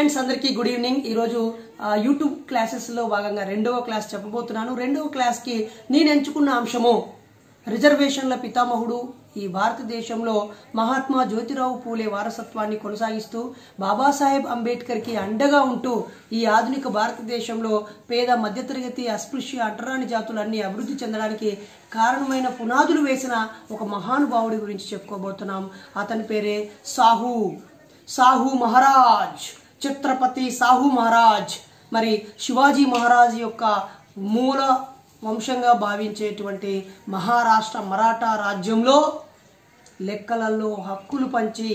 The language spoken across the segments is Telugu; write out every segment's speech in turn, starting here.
ఫ్రెండ్స్ అందరికీ గుడ్ ఈవినింగ్। ఈరోజు యూట్యూబ్ క్లాసెస్లో భాగంగా రెండవ క్లాస్ చెప్పబోతున్నాను। రెండవ క్లాస్కి నేను ఎంచుకున్న అంశము రిజర్వేషన్ల పితామహుడు ఈ భారతదేశంలో మహాత్మా జ్యోతిరావు పూలే వారసత్వాన్ని కొనసాగిస్తూ బాబాసాహెబ్ అంబేద్కర్కి అండగా ఉంటూ ఈ ఆధునిక భారతదేశంలో పేద మధ్యతరగతి అస్పృశ్య అంటరాని జాతులన్నీ అభివృద్ధి చెందడానికి కారణమైన పునాదులు వేసిన ఒక మహానుభావుడి గురించి చెప్పుకోబోతున్నాం। అతని పేరే సాహు మహారాజ్, ఛత్రపతి సాహు మహారాజ్। మరి శివాజీ మహారాజ్ యొక్క మూల వంశంగా భావించేటువంటి మహారాష్ట్ర మరాఠా రాజ్యంలో లెక్కలలో హక్కులు పంచి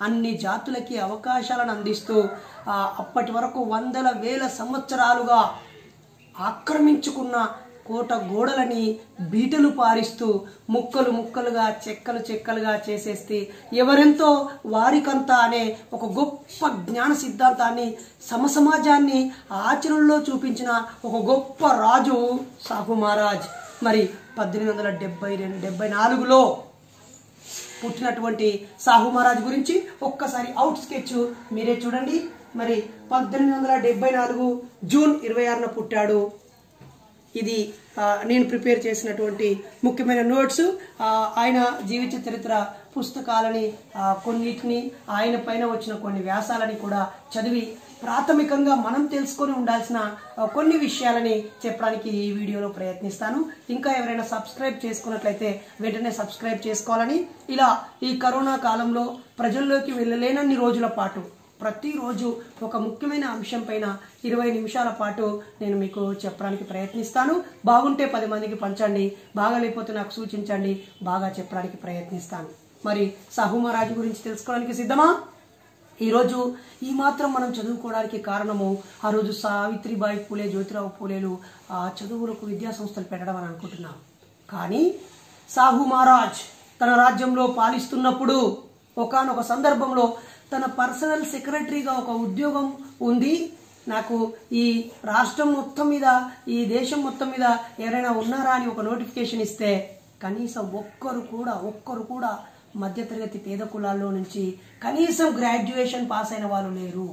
అన్ని జాతులకి అవకాశాలను అందిస్తూ అప్పటి వరకు వందల వేల సంవత్సరాలుగా ఆక్రమించుకున్న కోట గోడలని బీటలు పారిస్తూ ముక్కలు ముక్కలుగా చెక్కలుగా చేసేస్తే ఎవరెంతో వారికంతా అనే ఒక గొప్ప జ్ఞాన సిద్ధాంతాన్ని సమసమాజాన్ని ఆచరణలో చూపించిన ఒక గొప్ప రాజు సాహు మహారాజ్। మరి 1874లో పుట్టినటువంటి సాహు మహారాజ్ గురించి ఒక్కసారి అవుట్ స్కెచ్ మీరే చూడండి। మరి 1874 జూన్ 26న పుట్టాడు। ఇది నేను ప్రిపేర్ చేసినటువంటి ముఖ్యమైన నోట్స్। ఆయన జీవిత చరిత్ర పుస్తకాలని కొన్నిటిని ఆయన పైన వచ్చిన కొన్ని వ్యాసాలని కూడా చదివి ప్రాథమికంగా మనం తెలుసుకొని ఉండాల్సిన కొన్ని విషయాలని చెప్పడానికి ఈ వీడియోలో ప్రయత్నిస్తాను। ఇంకా ఎవరైనా సబ్స్క్రైబ్ చేసుకున్నట్లయితే వెంటనే సబ్స్క్రైబ్ చేసుకోవాలని, ఇలా ఈ కరోనా కాలంలో ప్రజల్లోకి వెళ్ళలేనన్ని రోజుల పాటు ప్రతిరోజు ఒక ముఖ్యమైన అంశం పైన 20 నిమిషాల పాటు నేను మీకు చెప్పడానికి ప్రయత్నిస్తాను। బాగుంటే 10 మందికి పంచండి, బాగా లేకపోతే నాకు సూచించండి, బాగా చెప్పడానికి ప్రయత్నిస్తాను। మరి సాహు మహారాజ్ గురించి తెలుసుకోవడానికి సిద్ధమా? ఈరోజు ఈ మాత్రం మనం చదువుకోవడానికి కారణము ఆ రోజు సావిత్రిబాయి పూలే జ్యోతిరావు పూలేలు చదువులకు విద్యా సంస్థలు పెట్టడం అని అనుకుంటున్నాం। కానీ సాహు మహారాజ్ తన రాజ్యంలో పాలిస్తున్నప్పుడు ఒకానొక సందర్భంలో తన పర్సనల్ సెక్రటరీగా ఒక ఉద్యోగం ఉంది, నాకు ఈ రాష్ట్రం మొత్తం మీద ఈ దేశం మొత్తం మీద ఎవరైనా ఉన్నారా అని ఒక నోటిఫికేషన్ ఇస్తే కనీసం ఒక్కరు కూడా మధ్యతరగతి పేద కులాల్లో నుంచి కనీసం గ్రాడ్యుయేషన్ పాస్ అయిన వాళ్ళు లేరు।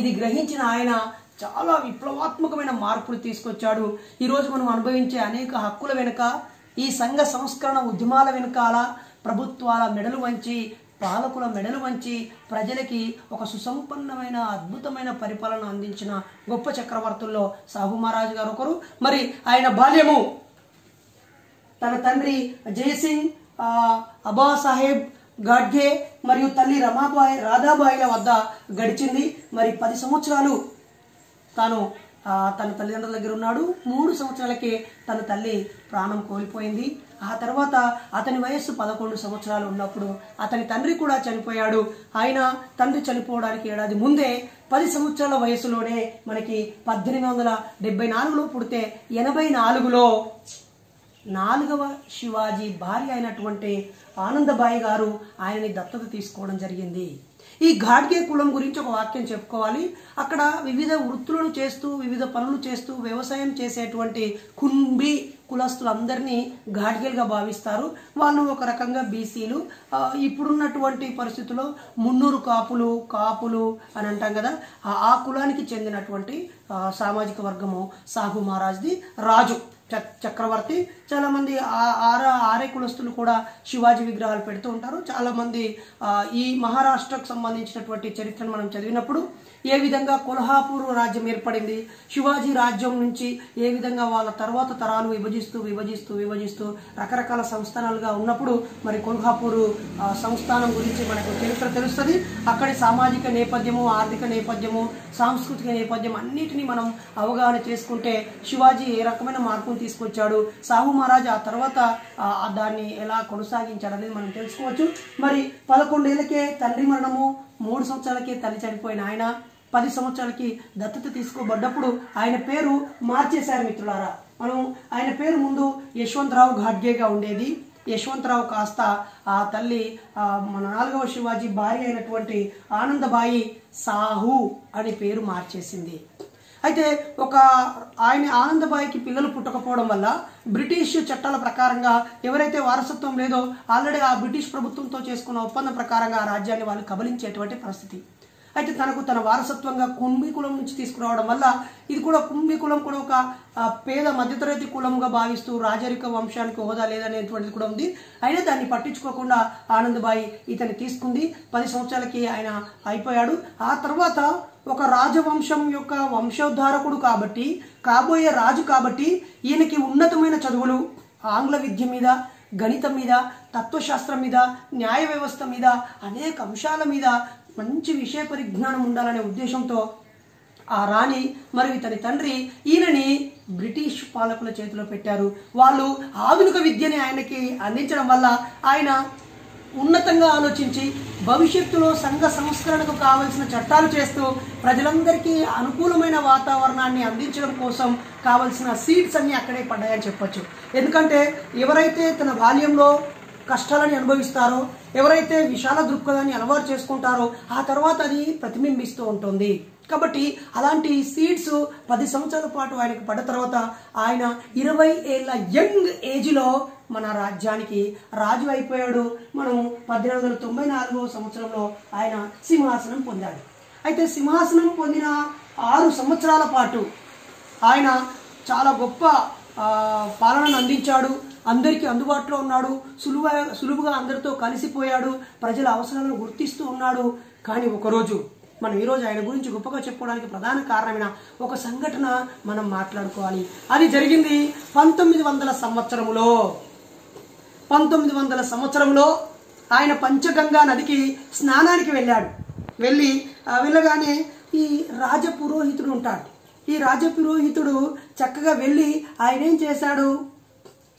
ఇది గ్రహించిన ఆయన చాలా విప్లవాత్మకమైన మార్పులు తీసుకొచ్చాడు। ఈరోజు మనం అనుభవించే అనేక హక్కుల వెనుక, ఈ సంఘ సంస్కరణ ఉద్యమాల వెనుకాల ప్రభుత్వాల మెడలు వంచి పాలకుల మెడలు వంచి ప్రజలకి ఒక సుసంపన్నమైన అద్భుతమైన పరిపాలన అందించిన గొప్ప చక్రవర్తుల్లో సాహు మహారాజ్ గారు ఒకరు। మరి ఆయన బాల్యము తన తండ్రి జయసింగ్ అబాసాహెబ్ గాడ్గే మరియు తల్లి రాధాబాయిల వద్ద గడిచింది। మరి 10 సంవత్సరాలు తాను తన తల్లిదండ్రుల దగ్గర ఉన్నాడు। 3 సంవత్సరాలకే తన తల్లి ప్రాణం కోల్పోయింది। ఆ తర్వాత అతని వయస్సు 11 సంవత్సరాలు ఉన్నప్పుడు అతని తండ్రి కూడా చనిపోయాడు। ఆయన తండ్రి చనిపోవడానికి ఏడాది ముందే 10 సంవత్సరాల వయసులోనే మనకి 1874లో పుడితే 84లో 4వ శివాజీ భార్య అయినటువంటి ఆనందబాయి గారు ఆయనని దత్తత తీసుకోవడం జరిగింది। ఈ ఘాడ్గే కులం గురించి ఒక వాక్యం చెప్పుకోవాలి। అక్కడ వివిధ వృత్తులను చేస్తూ వివిధ పనులు చేస్తూ వ్యవసాయం చేసేటువంటి కుంబి కులస్తులందరినీ ఘాడ్గేలుగా భావిస్తారు। వాళ్ళు ఒక రకంగా బీసీలు। ఇప్పుడున్నటువంటి పరిస్థితుల్లో మున్నూరు కాపులు అని అంటాం కదా, ఆ కులానికి చెందినటువంటి సామాజిక వర్గము సాహు మహారాజ్ది రాజు చక్రవర్తి। చాలా మంది ఆరే కులస్తులు కూడా శివాజీ విగ్రహాలు పెడుతూ ఉంటారు। చాలా మంది ఈ మహారాష్ట్రకు సంబంధించినటువంటి చరిత్రను మనం చదివినప్పుడు ఏ విధంగా కొల్హాపూర్ రాజ్యం ఏర్పడింది, శివాజీ రాజ్యం నుంచి ఏ విధంగా వాళ్ళ తర్వాత తరాలు విభజిస్తూ రకరకాల సంస్థానాలుగా ఉన్నప్పుడు మరి కొల్హాపూర్ సంస్థానం గురించి మనకు చరిత్ర తెలుస్తుంది। అక్కడి సామాజిక నేపథ్యము, ఆర్థిక నేపథ్యము, సాంస్కృతిక నేపథ్యం అన్నిటినీ మనం అవగాహన చేసుకుంటే శివాజీ ఏ రకమైన మార్పును తీసుకొచ్చాడు, సాహు మహారాజ్ ఆ తర్వాత దాన్ని ఎలా కొనసాగించాడు అనేది మనం తెలుసుకోవచ్చు। మరి 11 ఏళ్లకే తండ్రి మరణము, 3 సంవత్సరాలకే తల్లి చనిపోయిన ఆయన 10 సంవత్సరాలకి దత్తత తీసుకోబడ్డప్పుడు ఆయన పేరు మార్చేశారు మిత్రులారా। మనం ఆయన పేరు ముందు యశ్వంతరావు ఘాడ్గేగా ఉండేది। యశ్వంతరావు కాస్త ఆ తల్లి మన 4వ శివాజీ భార్య అయినటువంటి ఆనందబాయి సాహు అని పేరు మార్చేసింది। అయితే ఆయన ఆనందబాయికి పిల్లలు పుట్టకపోవడం వల్ల బ్రిటిష్ చట్టాల ప్రకారంగా ఎవరైతే వారసత్వం లేదో ఆల్రెడీ ఆ బ్రిటిష్ ప్రభుత్వంతో చేసుకున్న ఒప్పందం ప్రకారంగా ఆ రాజ్యాన్ని వాళ్ళు కబలించేటువంటి పరిస్థితి। అయితే తనకు తన వారసత్వంగా కుంభి కులం నుంచి తీసుకురావడం వల్ల ఇది కూడా కుంభి కులం కూడా ఒక పేద మధ్యతరగతి కులంగా భావిస్తూ రాజరిక వంశానికి హోదా లేదనేటువంటిది కూడా ఉంది. అయినా దాన్ని పట్టించుకోకుండా ఆనందబాయి ఇతన్ని తీసుకుంది. 10 సంవత్సరాలకి ఆయన అయిపోయాడు. ఆ తర్వాత ఒక రాజవంశం యొక్క వంశోద్ధారకుడు కాబట్టి, కాబోయే రాజు కాబట్టి ఈయనకి ఉన్నతమైన చదువులు, ఆంగ్ల విద్య మీద, గణితం మీద, తత్వశాస్త్రం మీద, న్యాయ వ్యవస్థ మీద, అనేక అంశాల మీద మంచి విషయ పరిజ్ఞానం ఉండాలనే ఉద్దేశంతో ఆ రాణి మరియు ఇతని తండ్రి ఈయనని బ్రిటిష్ పాలకుల చేతిలో పెట్టారు. వాళ్ళు ఆధునిక విద్యని ఆయనకి అందించడం వల్ల ఆయన ఉన్నతంగా ఆలోచించి భవిష్యత్తులో సంఘ సంస్కరణకు కావలసిన చట్టాలు చేస్తూ ప్రజలందరికీ అనుకూలమైన వాతావరణాన్ని అందించడం కోసం కావలసిన సీడ్స్ అన్ని అక్కడే పడ్డాయని చెప్పొచ్చు. ఎందుకంటే ఎవరైతే తన బాల్యంలో కష్టాలని అనుభవిస్తారో, ఎవరైతే విశాల దృక్పథాన్ని అలవాటు చేసుకుంటారో ఆ తర్వాత అది ప్రతిబింబిస్తూ ఉంటుంది. కాబట్టి అలాంటి సీడ్స్ 10 సంవత్సరాల పాటు ఆయనకు పడ్డ తర్వాత ఆయన 20 ఏళ్ల యంగ్ ఏజ్లో మన రాజ్యానికి రాజు అయిపోయాడు. మనం 1894 సంవత్సరంలో ఆయన సింహాసనం పొందాడు. అయితే సింహాసనం పొందిన 6 సంవత్సరాల పాటు ఆయన చాలా గొప్ప పాలనను అందించాడు. అందరికీ అందుబాటులో ఉన్నాడు. సులువుగా అందరితో కలిసిపోయాడు. ప్రజల అవసరాలను గుర్తిస్తూ ఉన్నాడు. కానీ ఒకరోజు మనం ఈరోజు ఆయన గురించి గొప్పగా చెప్పుకోవడానికి ప్రధాన కారణమైన ఒక సంఘటన మనం మాట్లాడుకోవాలి. అది జరిగింది 1900 సంవత్సరంలో. 1900 సంవత్సరంలో ఆయన పంచగంగా నదికి స్నానానికి వెళ్ళాడు. వెళ్ళగానే ఈ రాజపురోహితుడు ఉంటాడు. ఈ రాజపురోహితుడు చక్కగా వెళ్ళి ఆయన ఏం చేశాడు,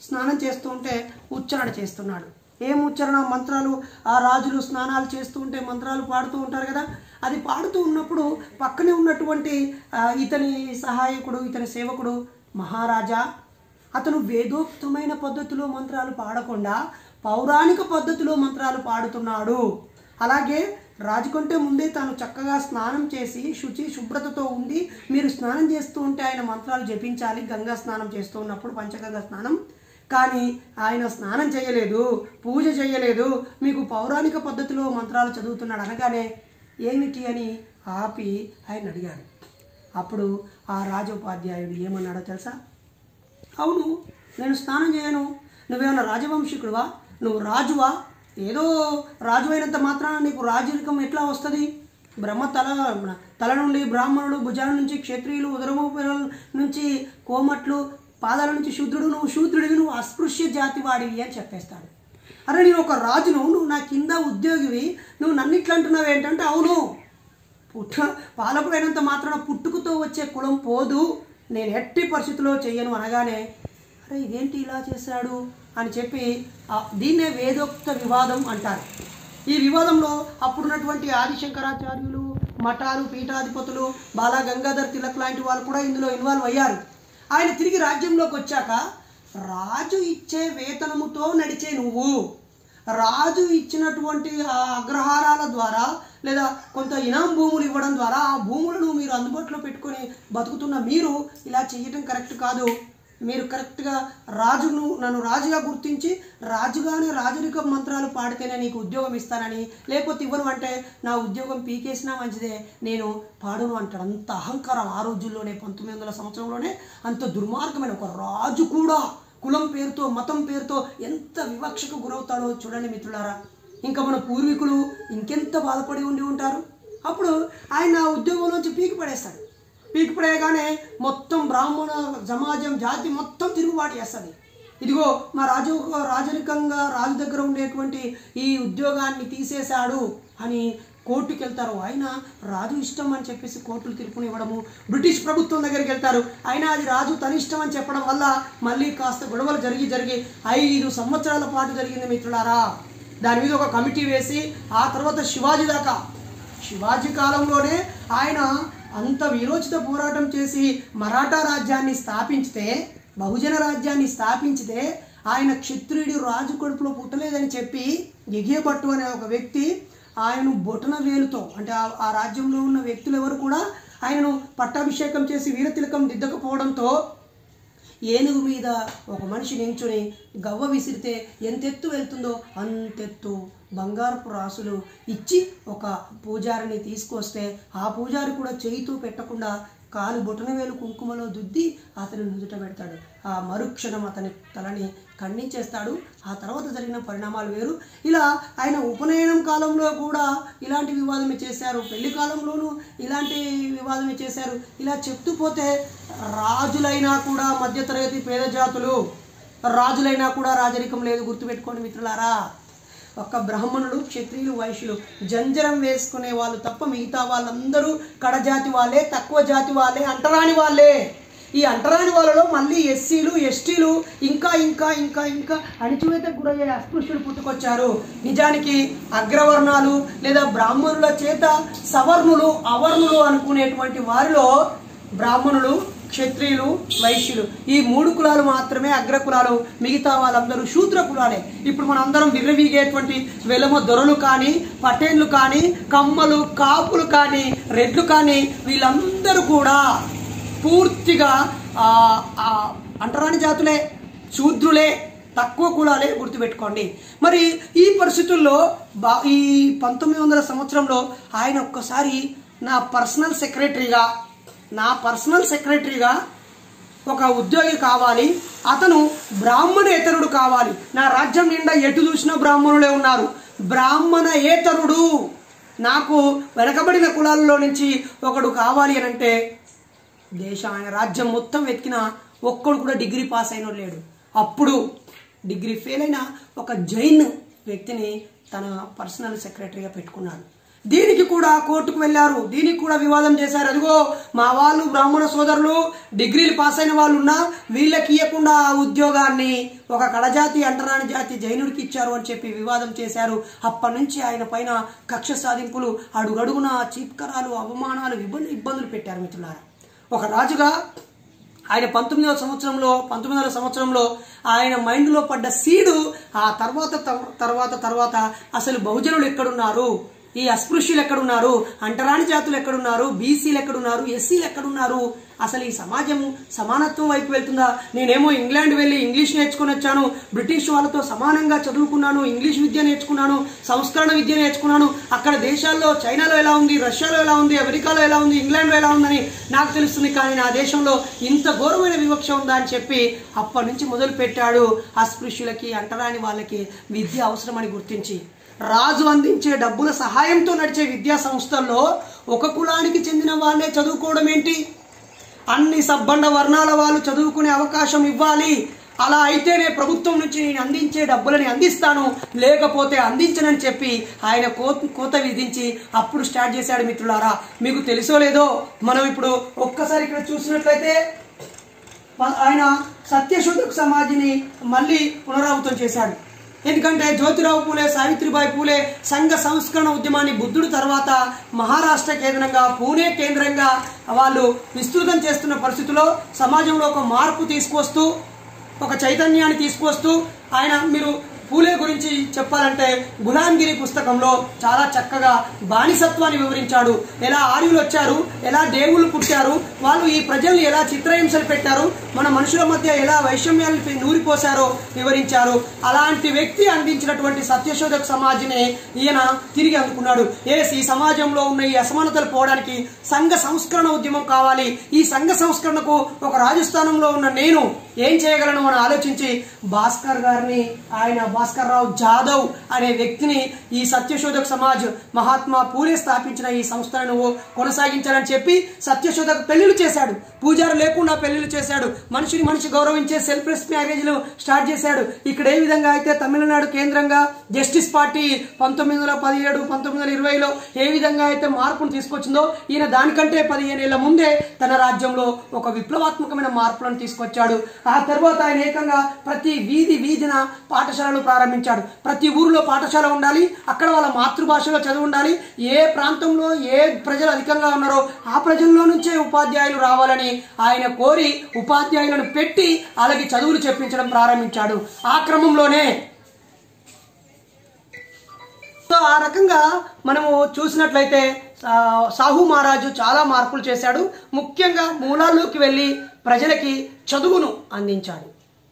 స్నానం చేస్తూ ఉంటే ఉచ్చారణ చేస్తున్నాడు. ఏం ఉచ్చారణ? మంత్రాలు. ఆ రాజులు స్నానాలు చేస్తూ ఉంటే మంత్రాలు పాడుతూ ఉంటారు కదా. అది పాడుతూ ఉన్నప్పుడు పక్కనే ఉన్నటువంటి ఇతని సహాయకుడు, ఇతని సేవకుడు మహారాజా, అతను వేదోక్తమైన పద్ధతిలో మంత్రాలు పాడకుండా పౌరాణిక పద్ధతిలో మంత్రాలు పాడుతున్నాడు. అలాగే రాజు కంటే ముందే తాను చక్కగా స్నానం చేసి శుభ్రతతో ఉండి మీరు స్నానం చేస్తూ ఉంటే ఆయన మంత్రాలు జపించాలి, గంగా స్నానం చేస్తూ ఉన్నప్పుడు, పంచగంగా స్నానం. కానీ ఆయన స్నానం చేయలేదు, పూజ చేయలేదు, మీకు పౌరాణిక పద్ధతిలో మంత్రాలు చదువుతున్నాడు అనగానే ఏమిటి అని ఆపి ఆయన అడిగాడు. అప్పుడు ఆ రాజోపాధ్యాయుడు ఏమన్నాడో తెలుసా? అవును, నేను స్నానం చేయను. నువ్వేమన్నా రాజవంశీకుడువా? నువ్వు రాజువా? ఏదో రాజు అయినంత మాత్రాన నీకు రాజరికం ఎట్లా వస్తుంది? బ్రహ్మ తల నుండి బ్రాహ్మణుడు, భుజాల నుంచి క్షత్రియులు, ఉదరము నుంచి కోమట్లు, పాదాల నుంచి శూద్రుడు, నువ్వు శూద్రుడివి, నువ్వు అస్పృశ్య జాతి వాడివి అని చెప్పేస్తాడు. అరే నేను ఒక రాజును, నువ్వు నా కింద ఉద్యోగివి, నువ్వు నన్ను ఇట్లా అంటున్నావు ఏంటంటే, అవును పాలకుడు అయినంత మాత్రాన పుట్టుకతో వచ్చే కులం పోదు, నేను ఎట్టి పరిస్థితుల్లో చెయ్యను అనగానే అరే ఇదేంటి ఇలా చేశాడు అని చెప్పి దీన్నే వేదోక్త వివాదం అంటారు. ఈ వివాదంలో అప్పుడున్నటువంటి ఆదిశంకరాచార్యులు, మఠాలు, పీఠాధిపతులు, బాలా గంగాధర్ తిలక్ లాంటి వాళ్ళు కూడా ఇందులో ఇన్వాల్వ్ అయ్యారు. ఆయన తిరిగి రాజ్యంలోకి వచ్చాక రాజు ఇచ్చే వేతనముతో నడిచే నువ్వు, రాజు ఇచ్చినటువంటి ఆ అగ్రహారాల ద్వారా లేదా కొంత ఇనాం భూములు ఇవ్వడం ద్వారా ఆ భూములను మీరు అందుబాటులో పెట్టుకొని బతుకుతున్న మీరు ఇలా చేయటం కరెక్ట్ కాదు. మీరు కరెక్ట్గా నన్ను రాజుగా గుర్తించి రాజుగానే రాజరిక మంత్రాలు పాడితేనే నీకు ఉద్యోగం ఇస్తానని, లేకపోతే ఇవ్వను అంటే నా ఉద్యోగం పీకేసినా మంచిదే, నేను పాడును అంటాడు. అంత అహంకారం ఆ రోజుల్లోనే, 1900 సంవత్సరంలోనే అంత దుర్మార్గమైన ఒక రాజు కూడా కులం పేరుతో, మతం పేరుతో ఎంత వివక్షకు గురవుతాడో చూడండి మిత్రులారా. ఇంకా మన పూర్వీకులు ఇంకెంత బాధపడి ఉండి ఉంటారు. అప్పుడు ఆయన ఉద్యోగంలోంచి పీకి పడేయగానే మొత్తం బ్రాహ్మణ సమాజం, జాతి మొత్తం తిరుగుబాటు చేస్తుంది. ఇదిగో మా రాజరికంగా రాజు దగ్గర ఉండేటువంటి ఈ ఉద్యోగాన్ని తీసేశాడు అని కోర్టుకి వెళ్తారు. ఆయన రాజు ఇష్టం అని చెప్పేసి కోర్టులు తీర్పుని ఇవ్వడము, బ్రిటిష్ ప్రభుత్వం దగ్గరికి వెళ్తారు. అయినా అది రాజు తన ఇష్టం అని చెప్పడం వల్ల మళ్ళీ కాస్త గొడవలు జరిగి 5 సంవత్సరాల పాటు జరిగింది మిత్రులారా. దాని మీద ఒక కమిటీ వేసి ఆ తర్వాత శివాజీ కాలంలోనే ఆయన అంత వీరోచిత పోరాటం చేసి మరాఠా రాజ్యాన్ని స్థాపించితే, బహుజన రాజ్యాన్ని స్థాపించితే ఆయన క్షత్రియుడు రాజు కడుపులో పుట్టలేదని చెప్పి ఎగియబట్టు అనే ఒక వ్యక్తి ఆయనను బొటన వేలుతో, అంటే ఆ రాజ్యంలో ఉన్న వ్యక్తులు ఎవరు కూడా ఆయనను పట్టాభిషేకం చేసి వీరతిలకం దిద్దకపోవడంతో ఏనుగు మీద ఒక మనిషి నించుని గవ్వ విసిరితే ఎంతెత్తు వెళ్తుందో అంతెత్తు బంగారపు రాసులు ఇచ్చి ఒక పూజారిని తీసుకొస్తే ఆ పూజారి కూడా చేయితో పెట్టకుండా కాలు బొటనవేలు కుంకుమలో దుద్ది అతని నుదుట పెడతాడు. ఆ మరుక్షణం అతని తలని ఖండించేస్తాడు. ఆ తర్వాత జరిగిన పరిణామాలు వేరు. ఇలా ఆయన ఉపనయనం కాలంలో కూడా ఇలాంటి వివాదమే చేశారు, పెళ్లి కాలంలోనూ ఇలాంటి వివాదమే చేశారు. ఇలా చెప్తూ పోతే రాజులైనా కూడా మధ్యతరగతి పేద జాతులు, రాజులైనా కూడా రాజరికం లేదు. గుర్తుపెట్టుకోండి మిత్రులారా. ఒక్క బ్రాహ్మణులు, క్షత్రియులు, వైశ్యులు జంజరం వేసుకునే వాళ్ళు తప్ప మిగతా వాళ్ళందరూ కడజాతి వాళ్ళే, తక్కువ జాతి వాళ్ళే, అంటరాని వాళ్ళే. ఈ అంటరాని వాళ్ళలో మళ్ళీ ఎస్సీలు, ఎస్టీలు, ఇంకా ఇంకా ఇంకా ఇంకా అణిచివేతకు గురయ్యే అస్పృశ్యులు పుట్టుకొచ్చారు. నిజానికి అగ్రవర్ణాలు లేదా బ్రాహ్మణుల చేత సవర్ణులు, అవర్ణులు అనుకునేటువంటి వారిలో బ్రాహ్మణులు, క్షత్రియులు, వైశ్యులు ఈ 3 కులాలు మాత్రమే అగ్రకులాలు. మిగతా వాళ్ళందరూ శూద్ర కులాలే. ఇప్పుడు మనం అందరం విర్రవీగేటువంటి వెలమ దొరలు కానీ, పటేన్లు కానీ, కమ్మలు, కాపులు కానీ, రెడ్లు కానీ వీళ్ళందరూ కూడా పూర్తిగా అంటరాని జాతులే, శూద్రులే, తక్కువ కులాలే. గుర్తుపెట్టుకోండి. మరి ఈ పరిస్థితుల్లో ఈ 1900 సంవత్సరంలో ఆయన ఒక్కసారి నా పర్సనల్ సెక్రటరీగా ఒక ఉద్యోగి కావాలి, అతను బ్రాహ్మణేతరుడు కావాలి. నా రాజ్యం నిండా ఎటు చూసినా బ్రాహ్మణులే ఉన్నారు. బ్రాహ్మణేతరుడు నాకు వెనకబడిన కులాలలో నుంచి ఒకడు కావాలి అని అంటే ఆయన రాజ్యం మొత్తం వెతికిన ఒక్కడు కూడా డిగ్రీ పాస్ అయిన లేడు. అప్పుడు డిగ్రీ ఫెయిల్ అయిన ఒక జైన్ వ్యక్తిని తన పర్సనల్ సెక్రటరీగా పెట్టుకున్నాడు. దీనికి కూడా కోర్టుకు వెళ్ళారు, దీనికి కూడా వివాదం చేశారు. అదిగో మా వాళ్ళు బ్రాహ్మణ సోదరులు డిగ్రీలు పాస్ అయిన వాళ్ళు ఉన్నా వీళ్ళకి ఇవ్వకుండా ఆ ఉద్యోగాన్ని ఒక కడజాతి, అంటరాని జాతి జైనుడికి ఇచ్చారు అని చెప్పి వివాదం చేశారు. అప్పటి నుంచి ఆయన పైన కక్ష సాధింపులు, అడుగడుగున చీత్కరాలు, అవమానాలు, ఇబ్బందులు పెట్టారు మిత్రులారా. ఒక రాజుగా ఆయన 1900 సంవత్సరంలో ఆయన మైండ్లో పడ్డ సీడు ఆ తర్వాత అసలు బహుజనులు ఎక్కడున్నారు, ఈ అస్పృశ్యులు ఎక్కడున్నారు, అంటరాని జాతులు ఎక్కడున్నారు, బీసీలు ఎక్కడున్నారు, ఎస్సీలు ఎక్కడున్నారు, అసలు ఈ సమాజం సమానత్వం వైపు వెళ్తుందా? నేనేమో ఇంగ్లాండ్ వెళ్ళి ఇంగ్లీష్ నేర్చుకుని వచ్చాను, బ్రిటిష్ వాళ్ళతో సమానంగా చదువుకున్నాను, ఇంగ్లీష్ విద్య నేర్చుకున్నాను, సంస్కరణ విద్య నేర్చుకున్నాను, అక్కడ దేశాల్లో చైనాలో ఎలా ఉంది, రష్యాలో ఎలా ఉంది, అమెరికాలో ఎలా ఉంది, ఇంగ్లాండ్లో ఎలా ఉందని నాకు తెలుస్తుంది. కానీ నా దేశంలో ఇంత ఘోరమైన వివక్ష ఉందా అని చెప్పి అప్పటి నుంచి మొదలు పెట్టాడు. అస్పృశ్యులకి, అంటరాని వాళ్ళకి విద్య అవసరమని గుర్తించి రాజు అందించే డబ్బుల సహాయంతో నడిచే విద్యా సంస్థల్లో ఒక కులానికి చెందిన వాళ్ళే చదువుకోవడం ఏంటి? అన్ని సబ్బండ వర్ణాల వాళ్ళు చదువుకునే అవకాశం ఇవ్వాలి. అలా అయితేనే ప్రభుత్వం నుంచి నేను అందించే డబ్బులని అందిస్తాను, లేకపోతే అందించనని చెప్పి ఆయన కోత విధించి అప్పుడు స్టార్ట్ చేశాడు. మిత్రులారా, మీకు తెలుసో లేదో, మనం ఇప్పుడు ఒక్కసారి ఇక్కడ చూసినట్లయితే ఆయన సత్యశోధక సమాధిని మళ్ళీ పునరావృతం చేశాడు. ఎందుకంటే జ్యోతిరావు పూలే, సావిత్రిబాయి పూలే సంఘ సంస్కరణ ఉద్యమాన్ని బుద్ధుడు తర్వాత మహారాష్ట్ర కేంద్రంగా, పూణే కేంద్రంగా వాళ్ళు విస్తృతం చేస్తున్న పరిస్థితుల్లో సమాజంలో ఒక మార్పు తీసుకొస్తూ, ఒక చైతన్యాన్ని తీసుకొస్తూ ఆయన, మీరు పూలే గురించి చెప్పాలంటే గులాంగిరి పుస్తకంలో చాలా చక్కగా బానిసత్వాన్ని వివరించాడు. ఎలా ఆర్యులు వచ్చారు, ఎలా దేవుళ్ళు పుట్టారు, వాళ్ళు ఈ ప్రజల్ని ఎలా చిత్రహింసలు పెట్టారు, మన మనుషుల మధ్య ఎలా వైషమ్యాలు నూరిపోశారో వివరించారు. అలాంటి వ్యక్తి అందించినటువంటి సత్యశోధక సమాధిని ఈయన తిరిగి అందుకున్నాడు. ఈ సమాజంలో ఉన్న ఈ అసమానతలు పోవడానికి సంఘ సంస్కరణ ఉద్యమం కావాలి. ఈ సంఘ సంస్కరణకు ఒక రాజస్థానంలో ఉన్న నేను ఏం చేయగలను అని ఆలోచించి భాస్కర్ గారిని, ఆయన భాస్కర్ రావు జాదవ్ అనే వ్యక్తిని ఈ సత్యశోధక సమాజ్, మహాత్మా పూలే స్థాపించిన ఈ సంస్థను నువ్వు కొనసాగించాలని చెప్పి సత్యశోధక పెళ్లిళ్ళు చేశాడు. పూజారు లేకుండా పెళ్లిళ్ళు చేశాడు. మనిషి గౌరవించే సెల్ఫ్ రెస్పెక్ట్ మ్యారేజ్లు స్టార్ట్ చేశాడు. ఇక్కడ ఏ విధంగా అయితే తమిళనాడు కేంద్రంగా జస్టిస్ పార్టీ 1917, 1920లో ఏ విధంగా అయితే మార్పును తీసుకొచ్చిందో, ఈయన దానికంటే 15 ఏళ్ల ముందే తన రాజ్యంలో ఒక విప్లవాత్మకమైన మార్పులను తీసుకొచ్చాడు. ఆ తర్వాత ఆయన ఏకంగా ప్రతి వీధిన పాఠశాలలు ప్రారంభించాడు. ప్రతి ఊరిలో పాఠశాల ఉండాలి, అక్కడ వాళ్ళ మాతృభాషలో చదువు ఉండాలి. ఏ ప్రాంతంలో ఏ ప్రజలు అధికంగా ఉన్నారో ఆ ప్రజల్లో నుంచే ఉపాధ్యాయులు రావాలని ఆయన కోరి ఉపాధ్యాయులను పెట్టి అలాగే చదువులు చెప్పించడం ప్రారంభించాడు. ఆ క్రమంలోనే ఆ రకంగా మనము చూసినట్లయితే సాహు మహారాజు చాలా మార్పులు చేశాడు. ముఖ్యంగా మూలాల్లోకి వెళ్ళి ప్రజలకి చదువును అందించాడు.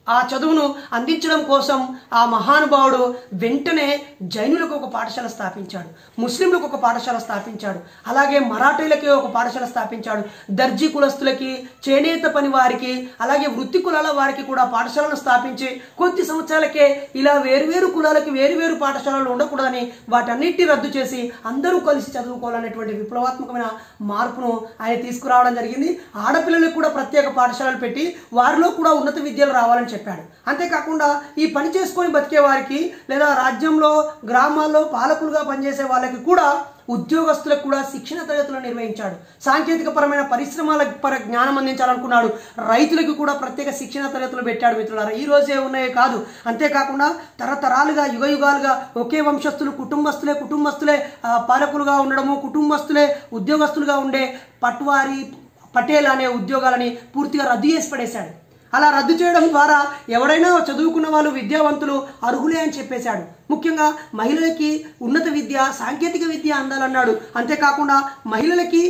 ఆ చదువును అందించడం కోసం ఆ మహానుభావుడు వెంటనే జైనులకు ఒక పాఠశాల స్థాపించాడు, ముస్లింలకు ఒక పాఠశాల స్థాపించాడు, అలాగే మరాఠీలకి ఒక పాఠశాల స్థాపించాడు, దర్జీ కులస్తులకి, చేనేత పని వారికి, అలాగే వృత్తి కులాల వారికి కూడా పాఠశాలను స్థాపించి కొద్ది సంవత్సరాలకే ఇలా వేరువేరు కులాలకి వేరువేరు పాఠశాలలు ఉండకూడదని వాటన్నిటిని రద్దు చేసి అందరూ కలిసి చదువుకోవాలనేటువంటి విప్లవాత్మకమైన మార్పును ఆయన తీసుకురావడం జరిగింది. ఆడపిల్లలకు కూడా ప్రత్యేక పాఠశాలలు పెట్టి వారిలో కూడా ఉన్నత విద్యలు రావాలని చెప్పాడు. అంతేకాకుండా ఈ పని చేసుకొని బతికే వారికి లేదా రాజ్యంలో గ్రామాల్లో పాలకులుగా పనిచేసే వాళ్ళకి కూడా ఉద్యోగస్తులకు కూడా శిక్షణ తరగతులు నిర్వహించాడు. సాంకేతిక పరమైన పరిశ్రమల జ్ఞానం అందించాలనుకున్నాడు. రైతులకు కూడా ప్రత్యేక శిక్షణ తరగతులు పెట్టాడు మిత్రులారా. ఈ రోజే ఉన్నాయే కాదు, అంతేకాకుండా తరతరాలుగా యుగయుగాలుగా ఒకే వంశస్థులు కుటుంబస్తులే పాలకులుగా ఉండడము, కుటుంబస్తులే ఉద్యోగస్తులుగా ఉండే పట్వారీ పటేల్ అనే ఉద్యోగాలని పూర్తిగా రద్దు చేసి పడేశాడు. అలా రద్దు చేయడం ద్వారా ఎవరైనా చదువుకున్న వాళ్ళు విద్యావంతులు అర్హులే అని చెప్పేశాడు. ముఖ్యంగా మహిళలకి ఉన్నత విద్య, సాంకేతిక విద్య అందాలన్నాడు. అంతేకాకుండా మహిళలకి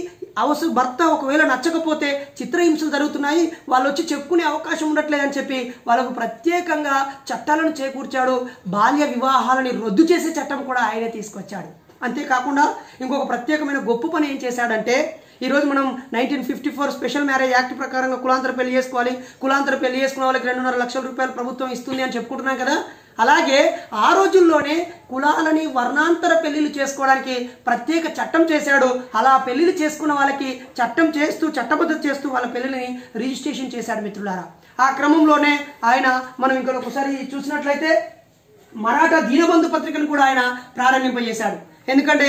భర్త ఒకవేళ నచ్చకపోతే చిత్రహింసలు జరుగుతున్నాయి, వాళ్ళు వచ్చి చెప్పుకునే అవకాశం ఉండట్లేదని చెప్పి వాళ్ళకు ప్రత్యేకంగా చట్టాలను చేకూర్చాడు. బాల్య వివాహాలని రద్దు చేసే చట్టం కూడా ఆయనే తీసుకొచ్చాడు. అంతేకాకుండా ఇంకొక ప్రత్యేకమైన గొప్ప పని ఏం చేశాడంటే, ఈరోజు మనం 1954 స్పెషల్ మ్యారేజ్ యాక్ట్ ప్రకారంగా కులాంతర పెళ్లి చేసుకోవాలి, కులాంతర పెళ్లి చేసుకున్న వాళ్ళకి 2.5 లక్షల రూపాయలు ప్రభుత్వం ఇస్తుంది అని చెప్పుకుంటున్నాం కదా. అలాగే ఆ రోజుల్లోనే కులాలని వర్ణాంతర పెళ్లిళ్ళు చేసుకోవడానికి ప్రత్యేక చట్టం చేశాడు. అలా పెళ్లిళ్ళు చేసుకున్న వాళ్ళకి చట్టబద్ధత చేస్తూ వాళ్ళ పెళ్లిని రిజిస్ట్రేషన్ చేశాడు మిత్రులారా. ఆ క్రమంలోనే ఆయన మనం ఇంకొకసారి చూసినట్లయితే మరాఠా దీనబంధు పత్రికను కూడా ఆయన ప్రారంభింపజేశాడు. ఎందుకంటే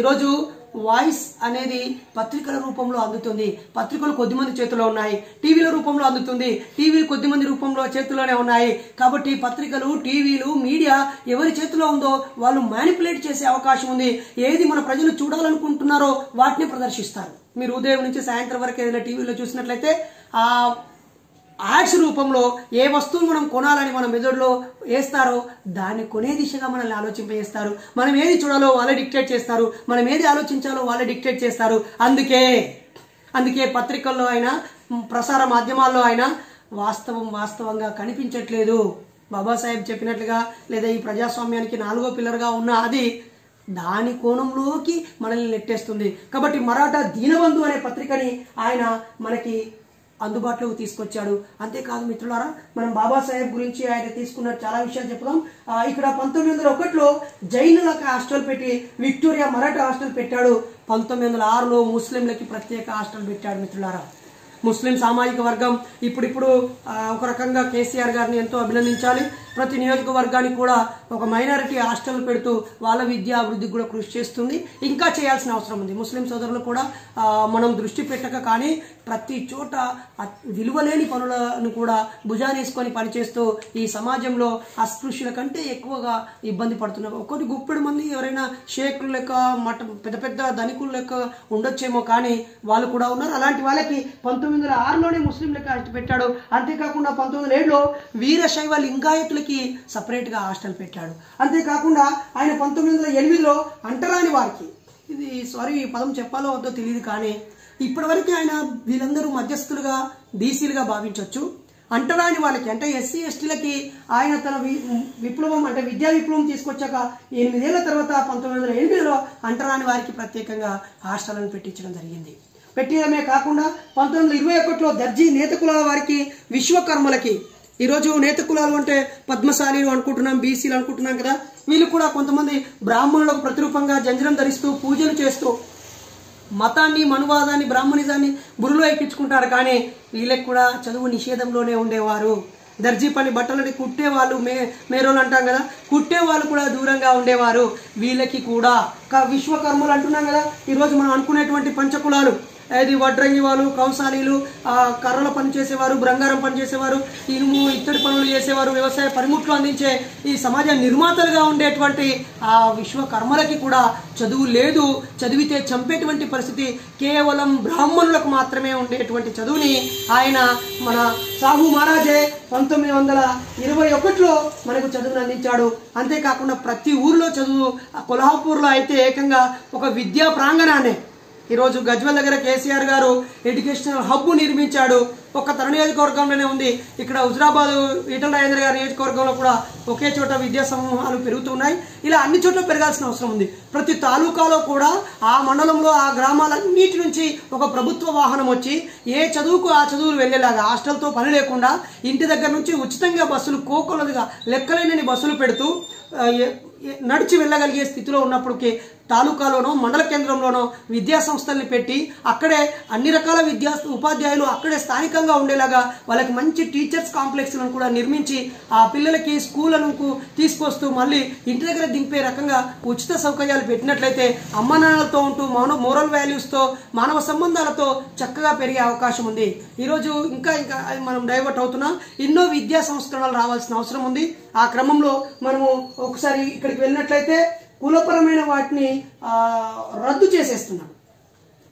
ఈరోజు వాయిస్ అనేది పత్రికల రూపంలో అందుతుంది. పత్రికలు కొద్దిమంది చేతిలో ఉన్నాయి, టీవీల రూపంలో అందుతుంది, టీవీలు కొద్దిమంది రూపంలో చేతిలోనే ఉన్నాయి. కాబట్టి పత్రికలు, టీవీలు, మీడియా ఎవరి చేతిలో ఉందో వాళ్ళు మ్యానిపులేట్ చేసే అవకాశం ఉంది. ఏది మన ప్రజలు చూడాలనుకుంటున్నారో వాటిని ప్రదర్శిస్తారు. మీరు ఉదయం నుంచి సాయంత్రం వరకు ఏదైనా టీవీలో చూసినట్లయితే ఆ యాడ్స్ రూపంలో ఏ వస్తువులు మనం కొనాలని మన మెదడులో వేస్తారో దాన్ని కొనే దిశగా మనల్ని ఆలోచింపజేస్తారు. మనం ఏది చూడాలో వాళ్ళే డిక్టేట్ చేస్తారు, మనం ఏది ఆలోచించాలో వాళ్ళే డిక్టేట్ చేస్తారు. అందుకే పత్రికల్లో అయినా ప్రసార మాధ్యమాల్లో అయినా వాస్తవంగా కనిపించట్లేదు. బాబాసాహెబ్ చెప్పినట్లుగా లేదా ఈ ప్రజాస్వామ్యానికి 4వ పిల్లర్గా ఉన్న అది దాని కోణంలోకి మనల్ని నెట్టేస్తుంది. కాబట్టి మరాఠా దీనబంధు అనే పత్రికని ఆయన మనకి అందుబాటులోకి తీసుకొచ్చాడు. అంతేకాదు మిత్రులారా, మనం బాబాసాహెబ్ గురించి ఆయన తీసుకున్న చాలా విషయాలు చెప్పుదాం. ఇక్కడ 1901లో జైనులకు హాస్టల్ పెట్టి విక్టోరియా మరాఠా హాస్టల్ పెట్టాడు. 1906లో ముస్లింలకి ప్రత్యేక హాస్టల్ పెట్టాడు మిత్రులారా. ముస్లిం సామాజిక వర్గం ఇప్పుడు ఒక రకంగా కేసీఆర్ గారిని ఎంతో అభినందించాలి. ప్రతి నియోజకవర్గానికి కూడా ఒక మైనారిటీ హాస్టల్ పెడుతూ వాళ్ళ విద్యా అభివృద్ధికి కూడా కృషి చేస్తుంది. ఇంకా చేయాల్సిన అవసరం ఉంది. ముస్లిం సోదరులు కూడా మనం దృష్టి పెట్టక కానీ ప్రతి చోట విలువలేని పనులను కూడా భుజానేసుకొని పనిచేస్తూ ఈ సమాజంలో అస్పృశ్యుల కంటే ఎక్కువగా ఇబ్బంది పడుతున్నారు. ఒకటి గుప్పెడు మంది ఎవరైనా షేకులు లెక్క పెద్ద పెద్ద ధనికులు లెక్క ఉండొచ్చేమో కానీ వాళ్ళు కూడా ఉన్నారు. అలాంటి వాళ్ళకి 1906లోనే ముస్లింలకు హాస్టల్ పెట్టాడు. అంతేకాకుండా 1907లో వీరశైవ లింగాయతులకి సపరేట్గా హాస్టల్ పెట్టాడు. అంతేకాకుండా ఆయన 1908లో అంటరాని వారికి, ఇది ఈ పదం చెప్పాలో వద్దో తెలియదు కానీ ఇప్పటివరకు ఆయన వీళ్ళందరూ మధ్యస్థులుగా బీసీలుగా భావించవచ్చు. అంటరాని వాళ్ళకి అంటే ఎస్సీ ఎస్టీలకి ఆయన తన విప్లవం అంటే విద్యా విప్లవం తీసుకొచ్చాక 8 ఏళ్ల తర్వాత 1908లో అంటరాని వారికి ప్రత్యేకంగా హాస్టల్ని పెట్టించడం జరిగింది. పెట్టడమే కాకుండా 1921లో దర్జీ నేత కులాల వారికి, విశ్వకర్మలకి, ఈరోజు నేత కులాలు అంటే పద్మశాలీలు అనుకుంటున్నాం, బీసీలు అనుకుంటున్నాం కదా, వీళ్ళు కూడా కొంతమంది బ్రాహ్మణులకు ప్రతిరూపంగా జంజరం ధరిస్తూ పూజలు చేస్తూ మతాన్ని, మనువాదాన్ని, బ్రాహ్మణిజాన్ని బుర్రలో ఎక్కించుకుంటారు. కానీ వీళ్ళకి కూడా చదువు నిషేధంలోనే ఉండేవారు. దర్జీ పని బట్టలని కుట్టేవాళ్ళు, మేరోలు అంటాం కదా, కుట్టేవాళ్ళు కూడా దూరంగా ఉండేవారు. వీళ్ళకి కూడా విశ్వకర్మలు అంటున్నాం కదా, ఈరోజు మనం అనుకునేటువంటి పంచకులాలు అది వడ్రంగి వాళ్ళు, కౌసాలీలు, కర్రల పని చేసేవారు, బంగారం పని చేసేవారు, ఇనుము ఇత్తడి పనులు చేసేవారు, వ్యవసాయ పనిముట్లు అందించే ఈ సమాజ నిర్మాతలుగా ఉండేటువంటి ఆ విశ్వకర్మలకి కూడా చదువు లేదు, చదివితే చంపేటువంటి పరిస్థితి, కేవలం బ్రాహ్మణులకు మాత్రమే ఉండేటువంటి చదువుని ఆయన మన సాహు మహారాజే 1921లో మనకు చదువును అందించాడు. అంతేకాకుండా ప్రతి ఊర్లో చదువు, కొల్హాపూర్లో అయితే ఏకంగా ఒక విద్యా ప్రాంగణాన్ని, ఈరోజు గజ్వెల్ దగ్గర కేసీఆర్ గారు ఎడ్యుకేషనల్ హబ్ నిర్మించాడు. ఒక్క తన నియోజకవర్గంలోనే ఉంది. ఇక్కడ హుజరాబాద్ ఈటల రాజేంద్ర గారి నియోజకవర్గంలో కూడా ఒకే చోట విద్యా సమూహాలు పెరుగుతున్నాయి. ఇలా అన్ని చోట్ల పెరగాల్సిన అవసరం ఉంది. ప్రతి తాలూకాలో కూడా ఆ మండలంలో ఆ గ్రామాలన్నిటి నుంచి ఒక ప్రభుత్వ వాహనం వచ్చి ఏ చదువుకు ఆ చదువులు వెళ్ళేలాగా, హాస్టల్తో పని లేకుండా ఇంటి దగ్గర నుంచి ఉచితంగా బస్సులు కోకొలదిగా లెక్కలేనని బస్సులు పెడుతూ నడిచి వెళ్ళగలిగే స్థితిలో ఉన్నప్పటికీ తాలూకాలోనో మండల కేంద్రంలోనో విద్యా సంస్థల్ని పెట్టి అక్కడే అన్ని రకాల ఉపాధ్యాయులు అక్కడే స్థానికంగా ఉండేలాగా వాళ్ళకి మంచి టీచర్స్ కాంప్లెక్స్లను కూడా నిర్మించి ఆ పిల్లలకి స్కూళ్ళకు తీసుకొస్తూ మళ్ళీ ఇంటి దగ్గర దింపే రకంగా ఉచిత సౌకర్యాలు పెట్టినట్లయితే అమ్మ నాన్నలతో ఉంటూ మోరల్ వాల్యూస్తో, మానవ సంబంధాలతో చక్కగా పెరిగే అవకాశం ఉంది. ఈరోజు ఇంకా మనం డైవర్ట్ అవుతున్నాం. ఎన్నో విద్యా సంస్కరణలు రావాల్సిన అవసరం ఉంది. ఆ క్రమంలో మనము ఒకసారి ఇక్కడికి వెళ్ళినట్లయితే కులపరమైన వాటిని రద్దు చేసేస్తున్నాం.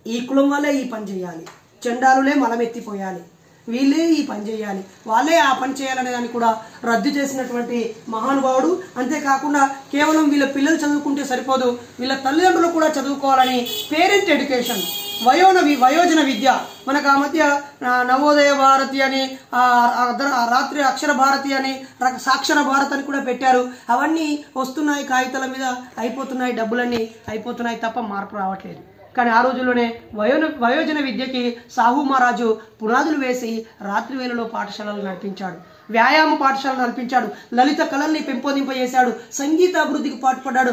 ఈ కులం వాళ్ళే ఈ పని చేయాలి, చండాలులే మలమెత్తిపోయాలి, వీళ్ళే ఈ పని చేయాలి, వాళ్ళే ఆ పని చేయాలనే దాన్ని కూడా రద్దు చేసినటువంటి మహానుభావుడు. అంతేకాకుండా కేవలం వీళ్ళ పిల్లలు చదువుకుంటే సరిపోదు, వీళ్ళ తల్లిదండ్రులు కూడా చదువుకోవాలని పేరెంట్ ఎడ్యుకేషన్, వయోజన విద్య, మనకు ఆ మధ్య నవోదయ భారతి అని, రాత్రి అక్షర భారతి అని, సాక్షర భారత్ అని కూడా పెట్టారు. అవన్నీ వస్తున్నాయి, కాగితాల మీద అయిపోతున్నాయి, డబ్బులన్నీ అయిపోతున్నాయి తప్ప మార్పు రావట్లేదు. కానీ ఆ రోజుల్లోనే వయోజన విద్యకి సాహు మహారాజు పునాదులు వేసి రాత్రి వేళలో పాఠశాలలు నడిపించాడు, వ్యాయామ పాఠశాలను నడిపించాడు, లలిత కళల్ని పెంపొందింపజేశాడు, సంగీత అభివృద్ధికి పాటుపడ్డాడు.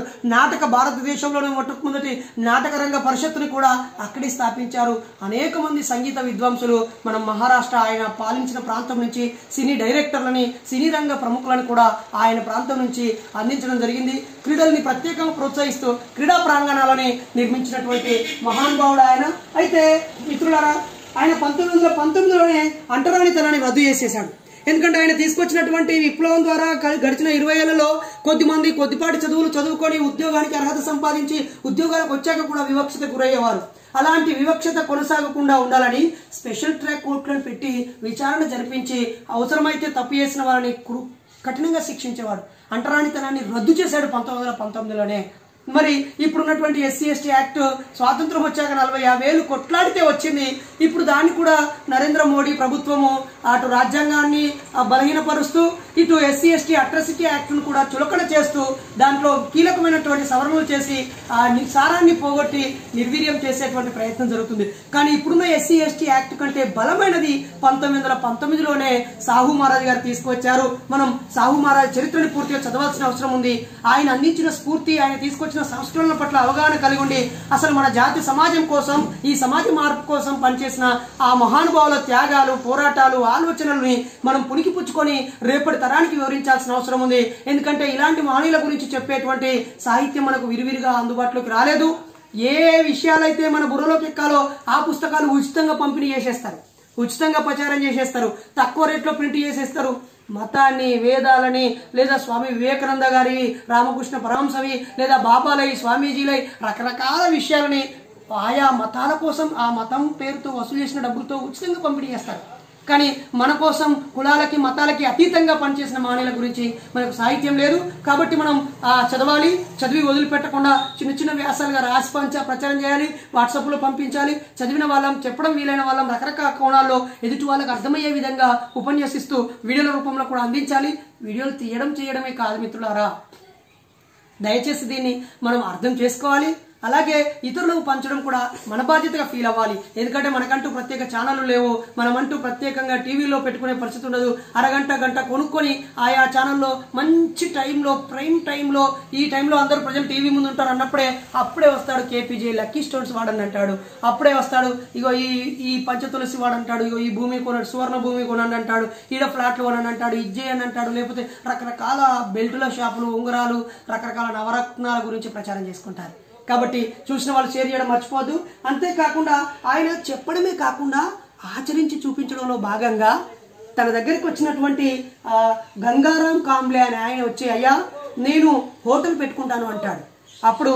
భారతదేశంలోనే మొట్టమొదటి నాటక రంగ పరిషత్తుని కూడా అక్కడే స్థాపించారు. అనేక మంది సంగీత విద్వాంసులు మనం మహారాష్ట్ర ఆయన పాలించిన ప్రాంతం నుంచి సినీ డైరెక్టర్లని, సినీ రంగ ప్రముఖులను కూడా ఆయన ప్రాంతం నుంచి అందించడం జరిగింది. క్రీడల్ని ప్రత్యేకంగా ప్రోత్సహిస్తూ క్రీడా ప్రాంగణాలని నిర్మించినటువంటి మహానుభావుడు ఆయన. అయితే మిత్రులారా, ఆయన 1919లోనే అంటరానితనాన్ని రద్దు చేసేశాడు. ఎందుకంటే ఆయన తీసుకొచ్చినటువంటి విప్లవం ద్వారా గడిచిన 20 ఏళ్లలో కొద్దిపాటి చదువులు చదువుకొని ఉద్యోగానికి అర్హత సంపాదించి ఉద్యోగాలకు వచ్చాక కూడా వివక్షత గురయ్యేవారు. అలాంటి వివక్షత కొనసాగకుండా ఉండాలని స్పెషల్ ట్రాక్ కోర్టులను పెట్టి విచారణ జరిపించి అవసరమైతే తప్పు చేసిన వారిని కఠినంగా శిక్షించేవాడు. అంటరానితనాన్ని రద్దు చేశాడు 1919లోనే. మరి ఇప్పుడున్నటువంటి ఎస్సీ ఎస్టీ యాక్ట్ స్వాతంత్రం వచ్చాక 40-50 ఏళ్ళు కొట్లాడితే వచ్చింది. ఇప్పుడు దాన్ని కూడా నరేంద్ర మోడీ ప్రభుత్వము అటు రాజ్యాంగాన్ని బలహీనపరుస్తూ ఇటు ఎస్సీ ఎస్టీ అట్రాసిటీ యాక్ట్ను కూడా చులకన చేస్తూ దాంట్లో కీలకమైనటువంటి సవరణలు చేసి ఆ సారాన్ని పోగొట్టి నిర్వీర్యం చేసేటువంటి ప్రయత్నం జరుగుతుంది. కానీ ఇప్పుడున్న ఎస్సీ ఎస్టీ యాక్ట్ కంటే బలమైనది 1919లోనే సాహు మహారాజ్ గారు తీసుకొచ్చారు. మనం సాహు మహారాజ్ చరిత్రని పూర్తిగా చదవాల్సిన అవసరం ఉంది. ఆయన అందించిన స్ఫూర్తి, ఆయన తీసుకొచ్చిన సంస్కరణల పట్ల అవగాహన కలిగి ఉండి అసలు మన జాతి సమాజం కోసం, ఈ సమాజ మార్పు కోసం పనిచేసిన ఆ మహానుభావుల త్యాగాలు, పోరాటాలు, ఆలోచనల్ని మనం పుణికిపుచ్చుకొని రేపటి తరానికి వివరించాల్సిన అవసరం ఉంది. ఎందుకంటే ఇలాంటి మహనీయుల గురించి చెప్పేటువంటి సాహిత్యం మనకు విరివిరిగా అందుబాటులోకి రాలేదు. ఏ విషయాలైతే మన బుర్రలోకి ఎక్కాలో ఆ పుస్తకాలు ఉచితంగా పంపిణీ చేసేస్తారు, ఉచితంగా ప్రచారం చేసేస్తారు, తక్కువ రేట్లో ప్రింట్ చేసేస్తారు. మతాన్ని, వేదాలని, లేదా స్వామి వివేకానంద గారి, రామకృష్ణ పరమహంసవి, లేదా బాబాలై, స్వామీజీలై రకరకాల విషయాలని ఆయా మతాల కోసం ఆ మతం పేరుతో వసూలు చేసిన డబ్బులతో ఉచితంగా పంపిణీ చేస్తారు. కానీ మన కోసం కులాలకి మతాలకి అతీతంగా పనిచేసిన మహనీయుల గురించి మనకు సాహిత్యం లేదు. కాబట్టి మనం చదవాలి, చదివి వదిలిపెట్టకుండా చిన్న చిన్న వ్యాసాలుగా రాసి ప్రచారం చేయాలి, వాట్సాప్లో పంపించాలి. చదివిన వాళ్ళం, చెప్పడం వీలైన వాళ్ళం రకరకాల కోణాల్లో ఎదుటి వాళ్ళకి అర్థమయ్యే విధంగా ఉపన్యసిస్తూ వీడియోల రూపంలో కూడా అందించాలి. వీడియోలు చేయడమే కాదు మిత్రులారా, దయచేసి దీన్ని మనం అర్థం చేసుకోవాలి. అలాగే ఇతరులకు పంచడం కూడా మన బాధ్యతగా ఫీల్ అవ్వాలి. ఎందుకంటే మనకంటూ ప్రత్యేక ఛానళ్లు లేవు, మనమంటూ ప్రత్యేకంగా టీవీలో పెట్టుకునే పరిస్థితి ఉండదు. అరగంట గంట కొనుక్కొని ఆయా ఛానల్లో మంచి టైంలో, ప్రైమ్ టైంలో, ఈ టైంలో అందరూ ప్రజలు టీవీ ముందు ఉంటారు అప్పుడే వస్తాడు కేపీజే లక్కీ స్టోన్స్ వాడని అంటాడు, అప్పుడే వస్తాడు ఇగో ఈ పంచతులసి వాడంటాడు, ఇగో ఈ భూమి కొనండి, సువర్ణ భూమి కొనండి అంటాడు, ఈడ ఫ్లాట్లు కొనండి అంటాడు, ఇజ్జేయని అంటాడు, లేకపోతే రకరకాల బెల్టుల షాపులు, ఉంగరాలు, రకరకాల నవరత్నాల గురించి ప్రచారం చేసుకుంటారు. కాబట్టి చూసిన వాళ్ళు షేర్ చేయడం మర్చిపోవద్దు. అంతేకాకుండా ఆయన చెప్పడమే కాకుండా ఆచరించి చూపించడంలో భాగంగా తన దగ్గరికి వచ్చినటువంటి గంగారాం కాంబ్లే అని ఆయన వచ్చి, అయ్యా నేను హోటల్ పెట్టుకుంటాను అంటాడు. అప్పుడు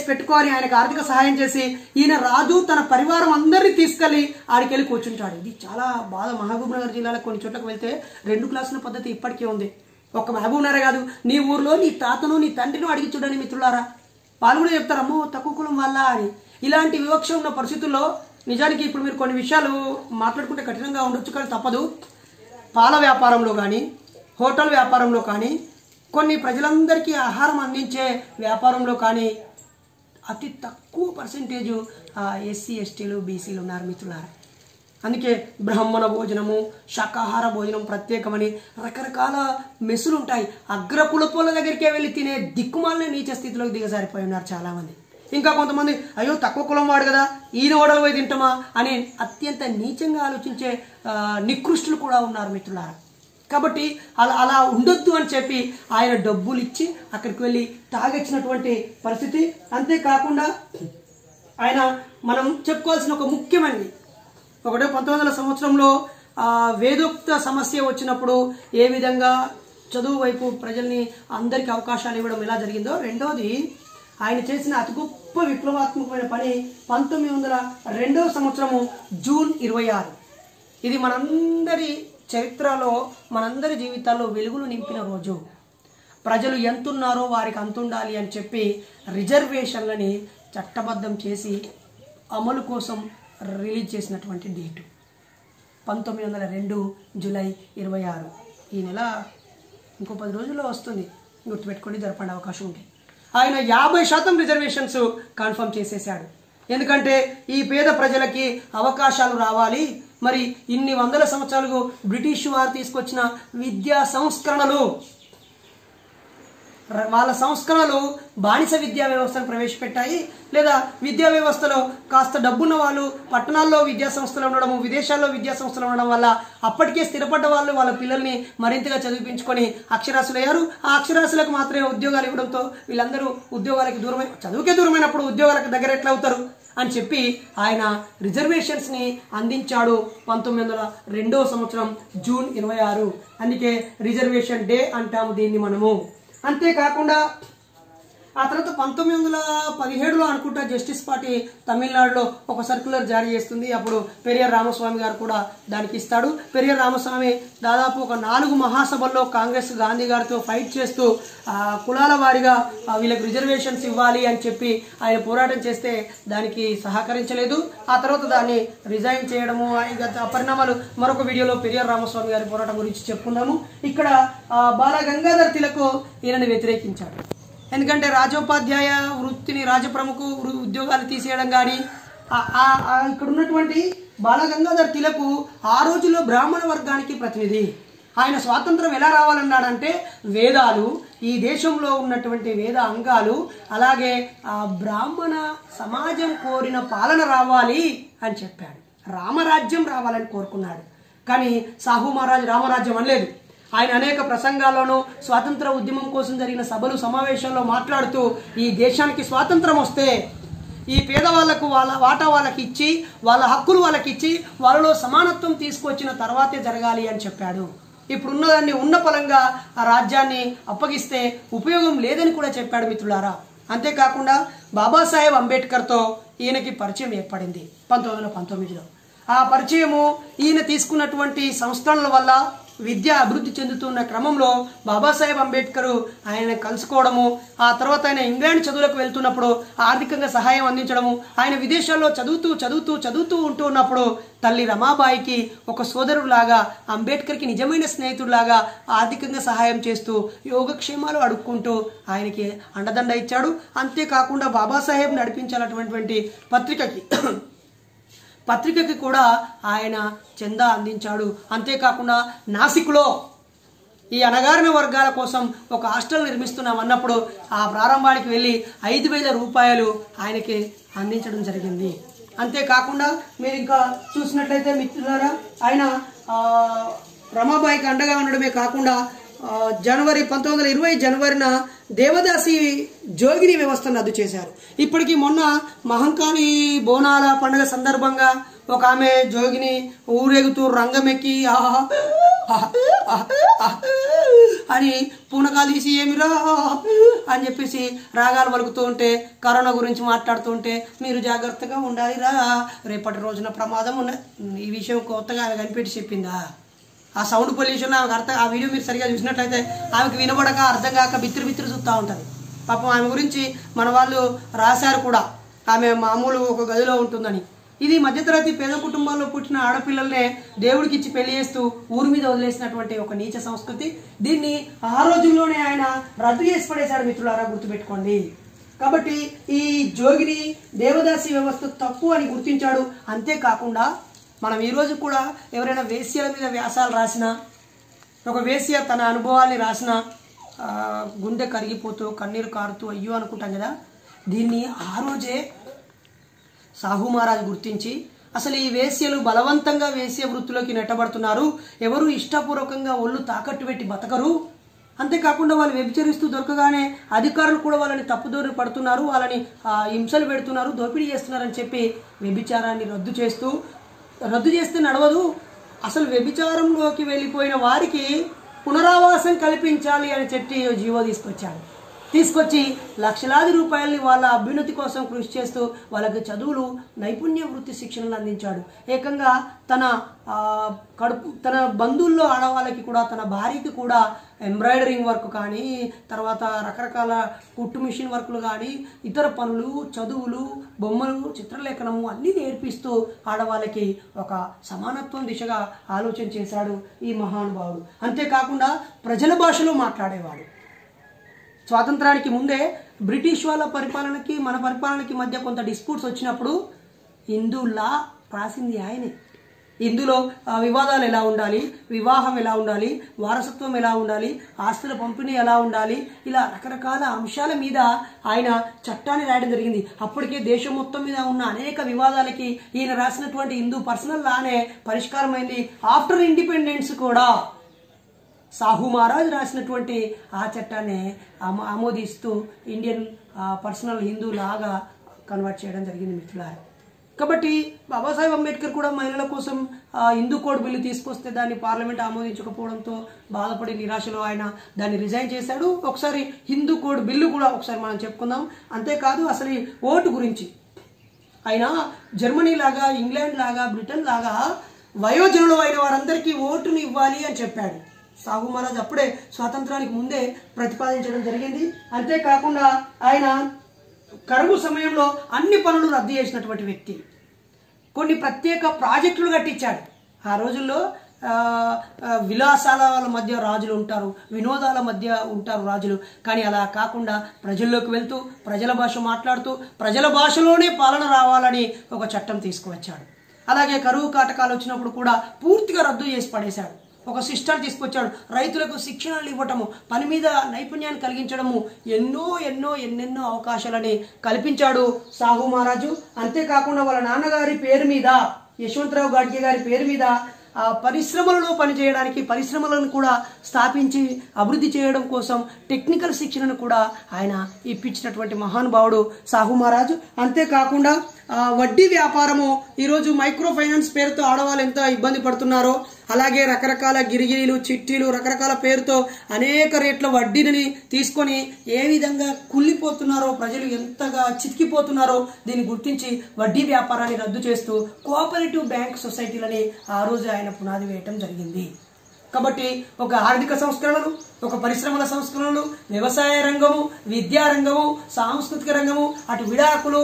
పెట్టుకోని ఆయనకు ఆర్థిక సహాయం చేసి ఈయన రాజు తన పరివారం అందరినీ తీసుకెళ్లి ఆడికి వెళ్ళి కూర్చుంటాడు. ఇది చాలా బాధ. మహబూబ్ నగర్ జిల్లాలో కొన్ని చోట్లకు వెళ్తే 2 క్లాసుల పద్ధతి ఇప్పటికీ ఉంది. ఒక మహబూబ్ నగర్ కాదు, నీ ఊర్లో నీ తాతను నీ తండ్రిను అడిగి చూడండి మిత్రులారా. వాళ్ళు కూడా చెప్తారు, అమ్మో తక్కువ కులం వల్ల అని. ఇలాంటి వివక్ష ఉన్న పరిస్థితుల్లో నిజానికి ఇప్పుడు మీరు కొన్ని విషయాలు మాట్లాడుకుంటే కఠినంగా ఉండొచ్చు, కానీ తప్పదు. పాల వ్యాపారంలో కానీ, హోటల్ వ్యాపారంలో కానీ, కొన్ని ప్రజలందరికీ ఆహారం అందించే వ్యాపారంలో కానీ అతి తక్కువ పర్సెంటేజు ఎస్సీ ఎస్టీలు బీసీలు ఉన్నారు మిత్రులారా. అందుకే బ్రాహ్మణ భోజనము, శాకాహార భోజనం ప్రత్యేకమని రకరకాల మెస్సులు ఉంటాయి. అగ్రకులపోల దగ్గరికే వెళ్ళి తినే దిక్కుమాలనే నీచ స్థితిలోకి దిగజారిపోయి ఉన్నారు చాలామంది. ఇంకా కొంతమంది అయ్యో తక్కువ కులం వాడు కదా ఈయన ఓడలు పోయి తింటామా అని అత్యంత నీచంగా ఆలోచించే నికృష్టులు కూడా ఉన్నారు మిత్రులారా. కాబట్టి అలా ఉండొద్దు అని చెప్పి ఆయన డబ్బులు ఇచ్చి అక్కడికి వెళ్ళి తాగొచ్చినటువంటి పరిస్థితి. అంతేకాకుండా ఆయన మనం చెప్పుకోవాల్సిన ఒక ముఖ్యమైనది 1900 సంవత్సరంలో వేదోక్త సమస్య వచ్చినప్పుడు ఏ విధంగా చదువు వైపు ప్రజల్ని అందరికీ అవకాశాలు ఇవ్వడం ఎలా జరిగిందో, రెండోది ఆయన చేసిన అతి గొప్ప విప్లవాత్మకమైన పని 1902 సంవత్సరము జూన్ 26. ఇది మనందరి చరిత్రలో మనందరి జీవితాల్లో వెలుగులు నింపిన రోజు. ప్రజలు ఎంతున్నారో వారికి అంతుండాలి అని చెప్పి రిజర్వేషన్లని చట్టబద్ధం చేసి అమలు కోసం రిలీజ్ చేసినటువంటి డేటు 1902 జూలై 26. ఈ నెల ఇంకో 10 రోజుల్లో వస్తుంది, గుర్తుపెట్టుకొని జరపండి అవకాశం ఉంటుంది. ఆయన 50% రిజర్వేషన్స్ కన్ఫర్మ్ చేసేసాడు. ఎందుకంటే ఈ పేద ప్రజలకి అవకాశాలు రావాలి. మరి ఇన్ని వందల సంవత్సరాలకు బ్రిటిష్ వారు తీసుకొచ్చిన విద్యా సంస్కరణలు, వాళ్ళ సంస్కరణలు బానిస విద్యా వ్యవస్థను ప్రవేశపెట్టాయి. లేదా విద్యా వ్యవస్థలో కాస్త డబ్బున్న వాళ్ళు పట్టణాల్లో విద్యా సంస్థలు ఉండడము, విదేశాల్లో విద్యా సంస్థలు ఉండడం వల్ల అప్పటికే స్థిరపడ్డ వాళ్ళు వాళ్ళ పిల్లల్ని మరింతగా చదివించుకొని అక్షరాస్యులయ్యారు. ఆ అక్షరాస్యులకు మాత్రమే ఉద్యోగాలు ఇవ్వడంతో వీళ్ళందరూ ఉద్యోగాలకు దూరమై, చదువుకే దూరమైనప్పుడు ఉద్యోగాలకు దగ్గర ఎట్లా అవుతారు అని చెప్పి ఆయన రిజర్వేషన్స్ని అందించాడు 1902 సంవత్సరం జూన్ 26. అందుకే రిజర్వేషన్ డే అంటాము దీన్ని మనము. అంతేకాకుండా ఆ తర్వాత 1917లో అనుకుంటా జస్టిస్ పార్టీ తమిళనాడులో ఒక సర్క్యులర్ జారీ చేస్తుంది. అప్పుడు పెరియార్ రామస్వామి గారు కూడా దానికి ఇస్తాడు. పెరియార్ రామస్వామి దాదాపు ఒక 4 మహాసభల్లో కాంగ్రెస్ గాంధీ గారితో ఫైట్ చేస్తూ కులాల వారిగా వీళ్ళకి రిజర్వేషన్స్ ఇవ్వాలి అని చెప్పి ఆయన పోరాటం చేస్తే దానికి సహకరించలేదు. ఆ తర్వాత దాన్ని రిజైన్ చేయడము, పరిణామాలు మరొక వీడియోలో పెరియార్ రామస్వామి గారి పోరాటం గురించి చెప్పుకున్నాము. ఇక్కడ బాల గంగాధర్ తిలక్ ఈయనని వ్యతిరేకించాడు. ఎందుకంటే రాజోపాధ్యాయ వృత్తిని, రాజప్రముఖ ఉద్యోగాలు తీసేయడం కానీ, ఇక్కడ ఉన్నటువంటి బాల గంగాధర్ తిలక్ ఆ రోజుల్లో బ్రాహ్మణ వర్గానికి ప్రతినిధి. ఆయన స్వాతంత్రం ఎలా రావాలన్నాడంటే వేదాలు, ఈ దేశంలో ఉన్నటువంటి వేద అంగాలు, అలాగే బ్రాహ్మణ సమాజం కోరిన పాలన రావాలి అని చెప్పాడు. రామరాజ్యం రావాలని కోరుకున్నాడు. కానీ సాహు మహారాజ్ రామరాజ్యం అనలేదు. ఆయన అనేక ప్రసంగాల్లోనూ స్వాతంత్ర ఉద్యమం కోసం జరిగిన సభలు సమావేశాల్లో మాట్లాడుతూ ఈ దేశానికి స్వాతంత్రం వస్తే ఈ పేదవాళ్లకు వాళ్ళ వాటా వాళ్ళకి ఇచ్చి, వాళ్ళ హక్కులు వాళ్ళకి ఇచ్చి, వాళ్ళలో సమానత్వం తీసుకొచ్చిన తర్వాతే జరగాలి అని చెప్పాడు. ఇప్పుడున్నదాన్ని ఉన్న పలంగా ఆ రాజ్యాన్ని అప్పగిస్తే ఉపయోగం లేదని కూడా చెప్పాడు మిత్రులారా. అంతేకాకుండా బాబాసాహెబ్ అంబేద్కర్తో ఈయనకి పరిచయం ఏర్పడింది 1919లో. ఆ పరిచయము ఈయన తీసుకున్నటువంటి సంస్కరణల వల్ల విద్య అభివృద్ధి చెందుతున్న క్రమంలో బాబాసాహెబ్ అంబేద్కర్ ఆయన కలుసుకోవడము, ఆ తర్వాత ఆయన ఇంగ్లాండ్ చదువులకు వెళ్తున్నప్పుడు ఆర్థికంగా సహాయం అందించడము, ఆయన విదేశాల్లో చదువుతూ ఉంటూ ఉన్నప్పుడు తల్లి రమాబాయికి ఒక సోదరులాగా, అంబేద్కర్కి నిజమైన స్నేహితుడిలాగా ఆర్థికంగా సహాయం చేస్తూ యోగక్షేమాలు అడుక్కుంటూ ఆయనకి అండదండ ఇచ్చాడు. అంతేకాకుండా బాబాసాహెబ్ నడిపించాలన్నటువంటి పత్రికకి కూడా ఆయన చందా అందించాడు. అంతేకాకుండా నాసిక్లో ఈ అణగారిన వర్గాల కోసం ఒక హాస్టల్ నిర్మిస్తున్నాం అన్నప్పుడు ఆ ప్రారంభానికి వెళ్ళి 5,000 రూపాయలు ఆయనకి అందించడం జరిగింది. అంతేకాకుండా మీరు ఇంకా చూసినట్లయితే మిత్రులారా, ఆయన రమాబాయికి అండగా ఉండడమే కాకుండా జనవరి 1920 జనవరిన దేవదాసి జోగిని వ్యవస్థను రద్దు చేశారు. ఇప్పటికీ మొన్న మహంకాళి బోనాల పండుగ సందర్భంగా ఒక ఆమె జోగిని ఊరేగుతూ రంగమెక్కి అని పూనకాలు తీసి ఏమిరా అని చెప్పేసి రాగాలు పలుకుతూ ఉంటే, కరోనా గురించి మాట్లాడుతూ ఉంటే మీరు జాగ్రత్తగా ఉండాలిరా, రేపటి రోజున ప్రమాదం ఉన్నది. ఈ విషయం కొత్తగా ఆమె కనిపెట్టి చెప్పిందా? ఆ సౌండ్ పొల్యూషన్ ఆమెకు అర్థం, ఆ వీడియో మీరు సరిగా చూసినట్లయితే ఆమెకు వినబడక అర్థం కాక బిత్తిరి చూస్తూ ఉంటుంది. పాపం ఆమె గురించి మన వాళ్ళు రాశారు కూడా, ఆమె మామూలు ఒక గదిలో ఉంటుందని. ఇది మధ్యతరగతి పేద కుటుంబాల్లో పుట్టిన ఆడపిల్లల్నే దేవుడికి ఇచ్చి పెళ్లి చేస్తూ ఊరి మీద వదిలేసినటువంటి ఒక నీచ సంస్కృతి. దీన్ని ఆ రోజుల్లోనే ఆయన రద్దు చేసి పడేశాడు మిత్రులారా, గుర్తుపెట్టుకోండి. కాబట్టి ఈ జోగిని దేవదాసి వ్యవస్థ తప్పు అని గుర్తించాడు. అంతేకాకుండా మనం ఈరోజు కూడా ఎవరైనా వేశ్యల మీద వ్యాసాలు రాసినా, ఒక వేశ్య తన అనుభవాల్ని రాసినా గుండె కరిగిపోతూ కన్నీరు కారుతూ అయ్యో అనుకుంటాం కదా. దీన్ని ఆ రోజే సాహు మహారాజ్ గుర్తించి అసలు ఈ వేశ్యలు బలవంతంగా వేశ్య వృత్తిలోకి నెట్టబడుతున్నారు, ఎవరు ఇష్టపూర్వకంగా ఒళ్ళు తాకట్టు పెట్టి బతకరు, అంతేకాకుండా వాళ్ళు వ్యభిచరిస్తూ దొరకగానే అధికారులు కూడా వాళ్ళని తప్పుదోరి పడుతున్నారు, వాళ్ళని హింసలు పెడుతున్నారు, దోపిడీ చేస్తున్నారని చెప్పి వ్యభిచారాన్ని రద్దు చేస్తే నడవదు, అసలు వ్యభిచారంలోకి వెళ్ళిపోయిన వారికి పునరావాసం కల్పించాలి అని చెప్పి జీవో తీసుకొచ్చి లక్షలాది రూపాయలని వాళ్ళ అభ్యున్నతి కోసం కృషి చేస్తూ వాళ్ళకి చదువులు, నైపుణ్య వృత్తి శిక్షణలు అందించాడు. ఏకంగా తన బంధువుల్లో ఆడవాళ్ళకి కూడా, తన భార్యకి కూడా ఎంబ్రాయిడరింగ్ వర్క్ కానీ, తర్వాత రకరకాల కుట్టు మిషన్ వర్క్లు కానీ, ఇతర పనులు, చదువులు, బొమ్మలు, చిత్రలేఖనము అన్నీ నేర్పిస్తూ ఆడవాళ్ళకి ఒక సమానత్వం దిశగా ఆలోచన చేశాడు ఈ మహానుభావుడు. అంతేకాకుండా ప్రజల భాషలో మాట్లాడేవాడు. స్వాతంత్రానికి ముందే బ్రిటిష్ వాళ్ళ పరిపాలనకి మన పరిపాలనకి మధ్య కొంత డిస్ప్యూట్స్ వచ్చినప్పుడు హిందూ లా రాసింది ఆయనే. ఇందులో వివాదాలు ఎలా ఉండాలి, వివాహం ఎలా ఉండాలి, వారసత్వం ఎలా ఉండాలి, ఆస్తుల పంపిణీ ఎలా ఉండాలి, ఇలా రకరకాల అంశాల మీద ఆయన చట్టాన్ని రాయడం జరిగింది. అప్పటికే దేశం మొత్తం మీద ఉన్న అనేక వివాదాలకి ఈయన రాసినటువంటి హిందూ పర్సనల్ లానే పరిష్కారమైంది. ఆఫ్టర్ ఇండిపెండెన్స్ కూడా సాహు మహారాజ్ రాసినటువంటి ఆ చట్టాన్ని ఆమోదిస్తూ ఇండియన్ పర్సనల్ హిందూ లాగా కన్వర్ట్ చేయడం జరిగింది మిత్రులారా. కాబట్టి బాబాసాహెబ్ అంబేద్కర్ కూడా మహిళల కోసం హిందూ కోడ్ బిల్లు తీసుకొస్తే దాన్ని పార్లమెంట్ ఆమోదించకపోవడంతో బాధపడి నిరాశలో ఆయన దాన్ని రిజైన్ చేశాడు. ఒకసారి హిందూ కోడ్ బిల్లు కూడా ఒకసారి మనం చెప్పుకుందాం. అంతేకాదు అసలు ఈ ఓటు గురించి ఆయన జర్మనీ లాగా, ఇంగ్లాండ్ లాగా, బ్రిటన్ లాగా వయోజనులు అయిన వారందరికీ ఓటును ఇవ్వాలి అని చెప్పాడు. సాహు మహారాజ్ అప్పుడే స్వాతంత్రానికి ముందే ప్రతిపాదించడం జరిగింది. అంతేకాకుండా ఆయన కరువు సమయంలో అన్ని పనులు రద్దు చేసినటువంటి వ్యక్తి. కొన్ని ప్రత్యేక ప్రాజెక్టులు కట్టించాడు. ఆ రోజుల్లో విలాసాల మధ్య రాజులు ఉంటారు, వినోదాల మధ్య ఉంటారు రాజులు. కానీ అలా కాకుండా ప్రజల్లోకి వెళ్తూ, ప్రజల భాష మాట్లాడుతూ, ప్రజల భాషలోనే పాలన రావాలని ఒక చట్టం తీసుకువచ్చాడు. అలాగే కరువు కాటకాలు వచ్చినప్పుడు కూడా పూర్తిగా రద్దు చేసి పడేశాడు. ఒక సిస్టమ్ తీసుకొచ్చాడు. రైతులకు శిక్షణలు ఇవ్వటము, పని మీద నైపుణ్యాన్ని కలిగించడము, ఎన్నెన్నో అవకాశాలని కల్పించాడు సాహు మహారాజు. అంతేకాకుండా వాళ్ళ నాన్నగారి పేరు మీద, యశ్వంతరావు గాడ్గే గారి పేరు మీద పరిశ్రమలలో పనిచేయడానికి పరిశ్రమలను కూడా స్థాపించి అభివృద్ధి చేయడం కోసం టెక్నికల్ శిక్షణను కూడా ఆయన ఇప్పించినటువంటి మహానుభావుడు సాహు మహారాజు. అంతేకాకుండా వడ్డీ వ్యాపారము, ఈరోజు మైక్రో ఫైనాన్స్ పేరుతో ఆడవాళ్ళు ఎంత ఇబ్బంది పడుతున్నారో, అలాగే రకరకాల గిరిగిరీలు, చిట్టీలు, రకరకాల పేరుతో అనేక రేట్ల వడ్డీని తీసుకొని ఏ విధంగా కుళ్ళిపోతున్నారో, ప్రజలు ఎంతగా చితికిపోతున్నారో దీన్ని గుర్తించి వడ్డీ వ్యాపారాన్ని రద్దు చేస్తూ కోఆపరేటివ్ బ్యాంక్ సొసైటీలని ఆ రోజు ఆయన పునాది వేయటం జరిగింది. కాబట్టి ఒక ఆర్థిక సంస్కరణలు, ఒక పరిశ్రమల సంస్కరణలు, వ్యవసాయ రంగము, విద్యా రంగము, సాంస్కృతిక రంగము, అటు విడాకులు,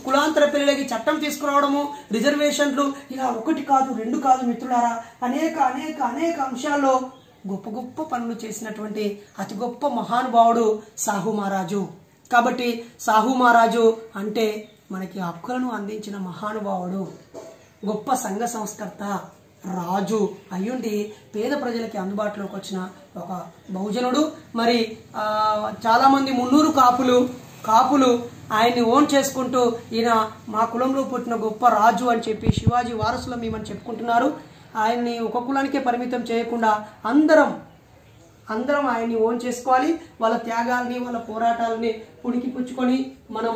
కులాంతర పెళ్లిలకి చట్టం తీసుకురావడము, రిజర్వేషన్లు, ఇలా ఒకటి కాదు రెండు కాదు మిత్రులారా, అనేక అంశాల్లో గొప్ప పనులు చేసినటువంటి అతి గొప్ప మహానుభావుడు సాహు మహారాజు. కాబట్టి సాహు మహారాజు అంటే మనకి హక్కులను అందించిన మహానుభావుడు, గొప్ప సంఘ సంస్కర్త, రాజు అయ్యుండి పేద ప్రజలకి అందుబాటులోకి వచ్చిన ఒక బహుజనుడు. మరి చాలా మంది మున్నూరు కాపులు ఆయన్ని ఓన్ చేసుకుంటూ ఈయన మా కులంలో పుట్టిన గొప్ప రాజు అని చెప్పి శివాజీ వారసులం మేమని చెప్పుకుంటున్నారు. ఆయన్ని ఒక కులానికే పరిమితం చేయకుండా అందరం అందరం ఆయన్ని ఓన్ చేసుకోవాలి. వాళ్ళ త్యాగాల్ని వాళ్ళ పోరాటాలని పుణికి పుచ్చుకొని మనం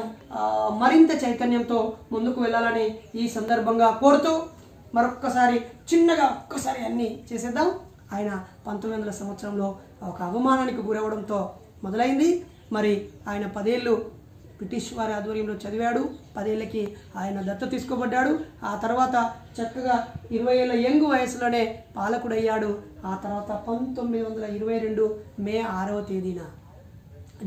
మరింత చైతన్యంతో ముందుకు వెళ్ళాలని ఈ సందర్భంగా కోరుతూ మరొక్కసారి చిన్నగా ఒక్కసారి అన్నీ చేసేద్దాం. ఆయన 1900 సంవత్సరంలో ఒక అవమానానికి గురవడంతో మొదలైంది. మరి ఆయన 10 ఏళ్ళు బ్రిటిష్ వారి ఆధ్వర్యంలో చదివాడు. 10 ఏళ్ళకి ఆయన దత్తత తీసుకోబడ్డాడు. ఆ తర్వాత చక్కగా 20 ఏళ్ళ యంగ్ వయసులోనే పాలకుడయ్యాడు. ఆ తర్వాత 1922 మే 6వ తేదీన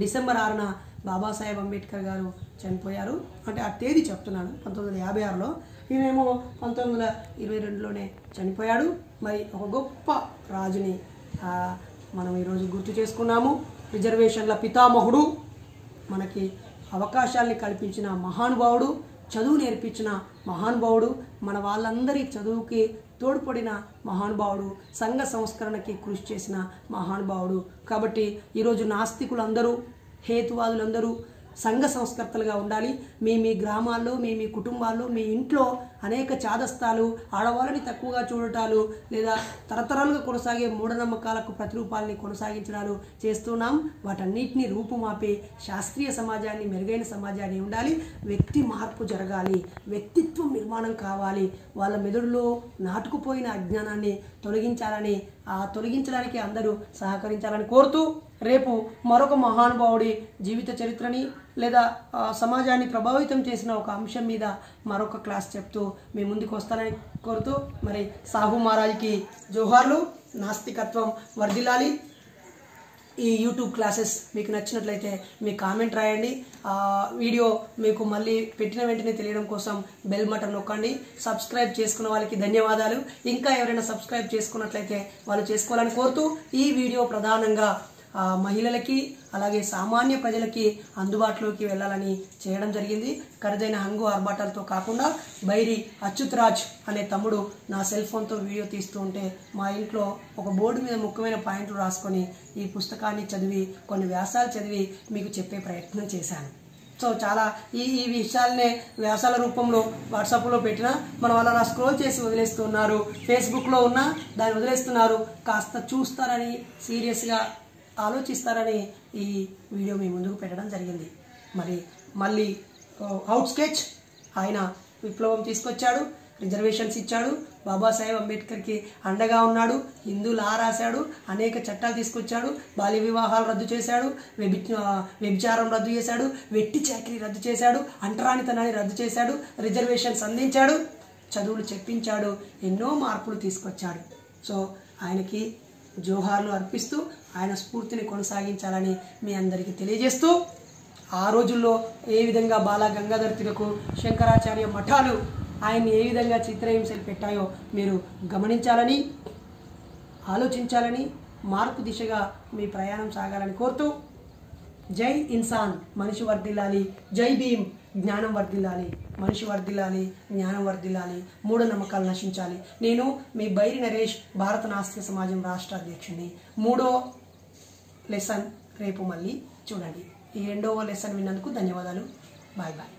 డిసెంబర్ 6న బాబాసాహెబ్ అంబేద్కర్ గారు చనిపోయారు. అంటే ఆ తేదీ చెప్తున్నాను, 1956లో. ఈయనేమో 1922లోనే చనిపోయాడు. మరి ఒక గొప్ప రాజుని మనం ఈరోజు గుర్తు చేసుకున్నాము. రిజర్వేషన్ల పితామహుడు, మనకి అవకాశాల్ని కల్పించిన మహానుభావుడు, చదువు నేర్పించిన మహానుభావుడు, మన వాళ్ళందరి చదువుకి తోడ్పడిన మహానుభావుడు, సంఘ సంస్కరణకి కృషి చేసిన మహానుభావుడు. కాబట్టి ఈరోజు నాస్తికులందరూ, హేతువాదులందరూ సంఘ సంస్కర్తలుగా ఉండాలి. మీ గ్రామాల్లో, మీ కుటుంబాల్లో, మీ ఇంట్లో అనేక చాదస్తాలు, ఆడవాళ్ళని తక్కువగా చూడటాలు, లేదా తరతరాలుగా కొనసాగే మూఢనమ్మకాలకు ప్రతిరూపాలని కొనసాగించడాలు చేస్తున్నాం. వాటన్నిటిని రూపుమాపి శాస్త్రీయ సమాజాన్ని, మెరుగైన సమాజాన్ని ఉండాలి. వ్యక్తి మార్పు జరగాలి, వ్యక్తిత్వం నిర్మాణం కావాలి. వాళ్ళ మెదడులో నాటుకుపోయిన అజ్ఞానాన్ని తొలగించాలని, తొలగించడానికి అందరూ సహకరించాలని కోరుతూ రేపు మరొక మహానుభావుడి జీవిత చరిత్రని లేదా సమాజాన్ని ప్రభావితం చేసిన ఒక అంశం మీద మరొక క్లాస్ చెప్తూ మీ ముందుకు వస్తానని కోరుతూ మరి సాహు మహారాజ్కి జోహార్లు. నాస్తికత్వం వర్ధిల్లాలి. ఈ యూట్యూబ్ క్లాసెస్ మీకు నచ్చినట్లయితే మీ కామెంట్ రాయండి. వీడియో మీకు మళ్ళీ పెట్టిన వెంటనే తెలియడం కోసం బెల్ బటన్ నొక్కండి. సబ్స్క్రైబ్ చేసుకున్న వాళ్ళకి ధన్యవాదాలు. ఇంకా ఎవరైనా సబ్స్క్రైబ్ చేసుకున్నట్లయితే వాళ్ళు చేసుకోవాలని కోరుతూ ఈ వీడియో ప్రధానంగా మహిళలకి అలాగే సామాన్య ప్రజలకి అందుబాటులోకి వెళ్ళాలని చేయడం జరిగింది. ఖరీదైన హంగు ఆర్భాటాలతో కాకుండా బైరి అచ్యుతరాజ్ అనే తమ్ముడు నా సెల్ ఫోన్తో వీడియో తీస్తూ ఉంటే మా ఇంట్లో ఒక బోర్డు మీద ముఖ్యమైన పాయింట్లు రాసుకొని ఈ పుస్తకాన్ని చదివి కొన్ని వ్యాసాలు చదివి మీకు చెప్పే ప్రయత్నం చేశాను. సో చాలా ఈ విషయాలనే వ్యాసాల రూపంలో వాట్సాప్లో పెట్టినా మన వాళ్ళు అలా స్క్రోల్ చేసి వదిలేస్తున్నారు. ఫేస్బుక్లో ఉన్నా దాన్ని వదిలేస్తున్నారు. కాస్త చూస్తారని, సీరియస్గా ఆలోచిస్తారని ఈ వీడియో మీ ముందుకు పెట్టడం జరిగింది. మరి మళ్ళీ అవుట్ స్కెచ్ ఆయన విప్లవం తీసుకొచ్చాడు, రిజర్వేషన్స్ ఇచ్చాడు, బాబాసాహెబ్ అంబేద్కర్కి అండగా ఉన్నాడు, హిందూ లా రాశాడు, అనేక చట్టాలు తీసుకొచ్చాడు, బాల్య వివాహాలు రద్దు చేశాడు, వ్యభిచారం రద్దు చేశాడు, వెట్టి చాకరీ రద్దు చేశాడు, అంటరానితనాన్ని రద్దు చేశాడు, రిజర్వేషన్స్ అందించాడు, చదువులు చెప్పించాడు, ఎన్నో మార్పులు తీసుకొచ్చాడు. సో ఆయనకి జోహార్లు అర్పిస్తూ ఆయన స్ఫూర్తిని కొనసాగించాలని మీ అందరికీ తెలియజేస్తూ, ఆ రోజుల్లో ఏ విధంగా బాల గంగాధర్ తిలక్, శంకరాచార్య మఠాలు ఆయన్ని ఏ విధంగా చిత్రహింసలు పెట్టాయో మీరు గమనించాలని, ఆలోచించాలని, మార్పు దిశగా మీ ప్రయాణం సాగాలని కోరుతూ జై ఇన్సాన్, మనిషి వర్ధిల్లాలి. జై భీమ్, జ్ఞానం వర్ధిల్లాలి. మనిషి వర్ధిల్లాలి, జ్ఞానం వర్ధిల్లాలి, మూఢనమ్మకాలు నశించాలి. నేను మీ బైరి నరేష్, భారత నాస్తిక సమాజం రాష్ట్ర అధ్యక్షుడిని. 3వ లెసన్ రేపు మళ్ళీ చూడండి. ఈ 2వ లెసన్ విన్నందుకు ధన్యవాదాలు. Bye bye.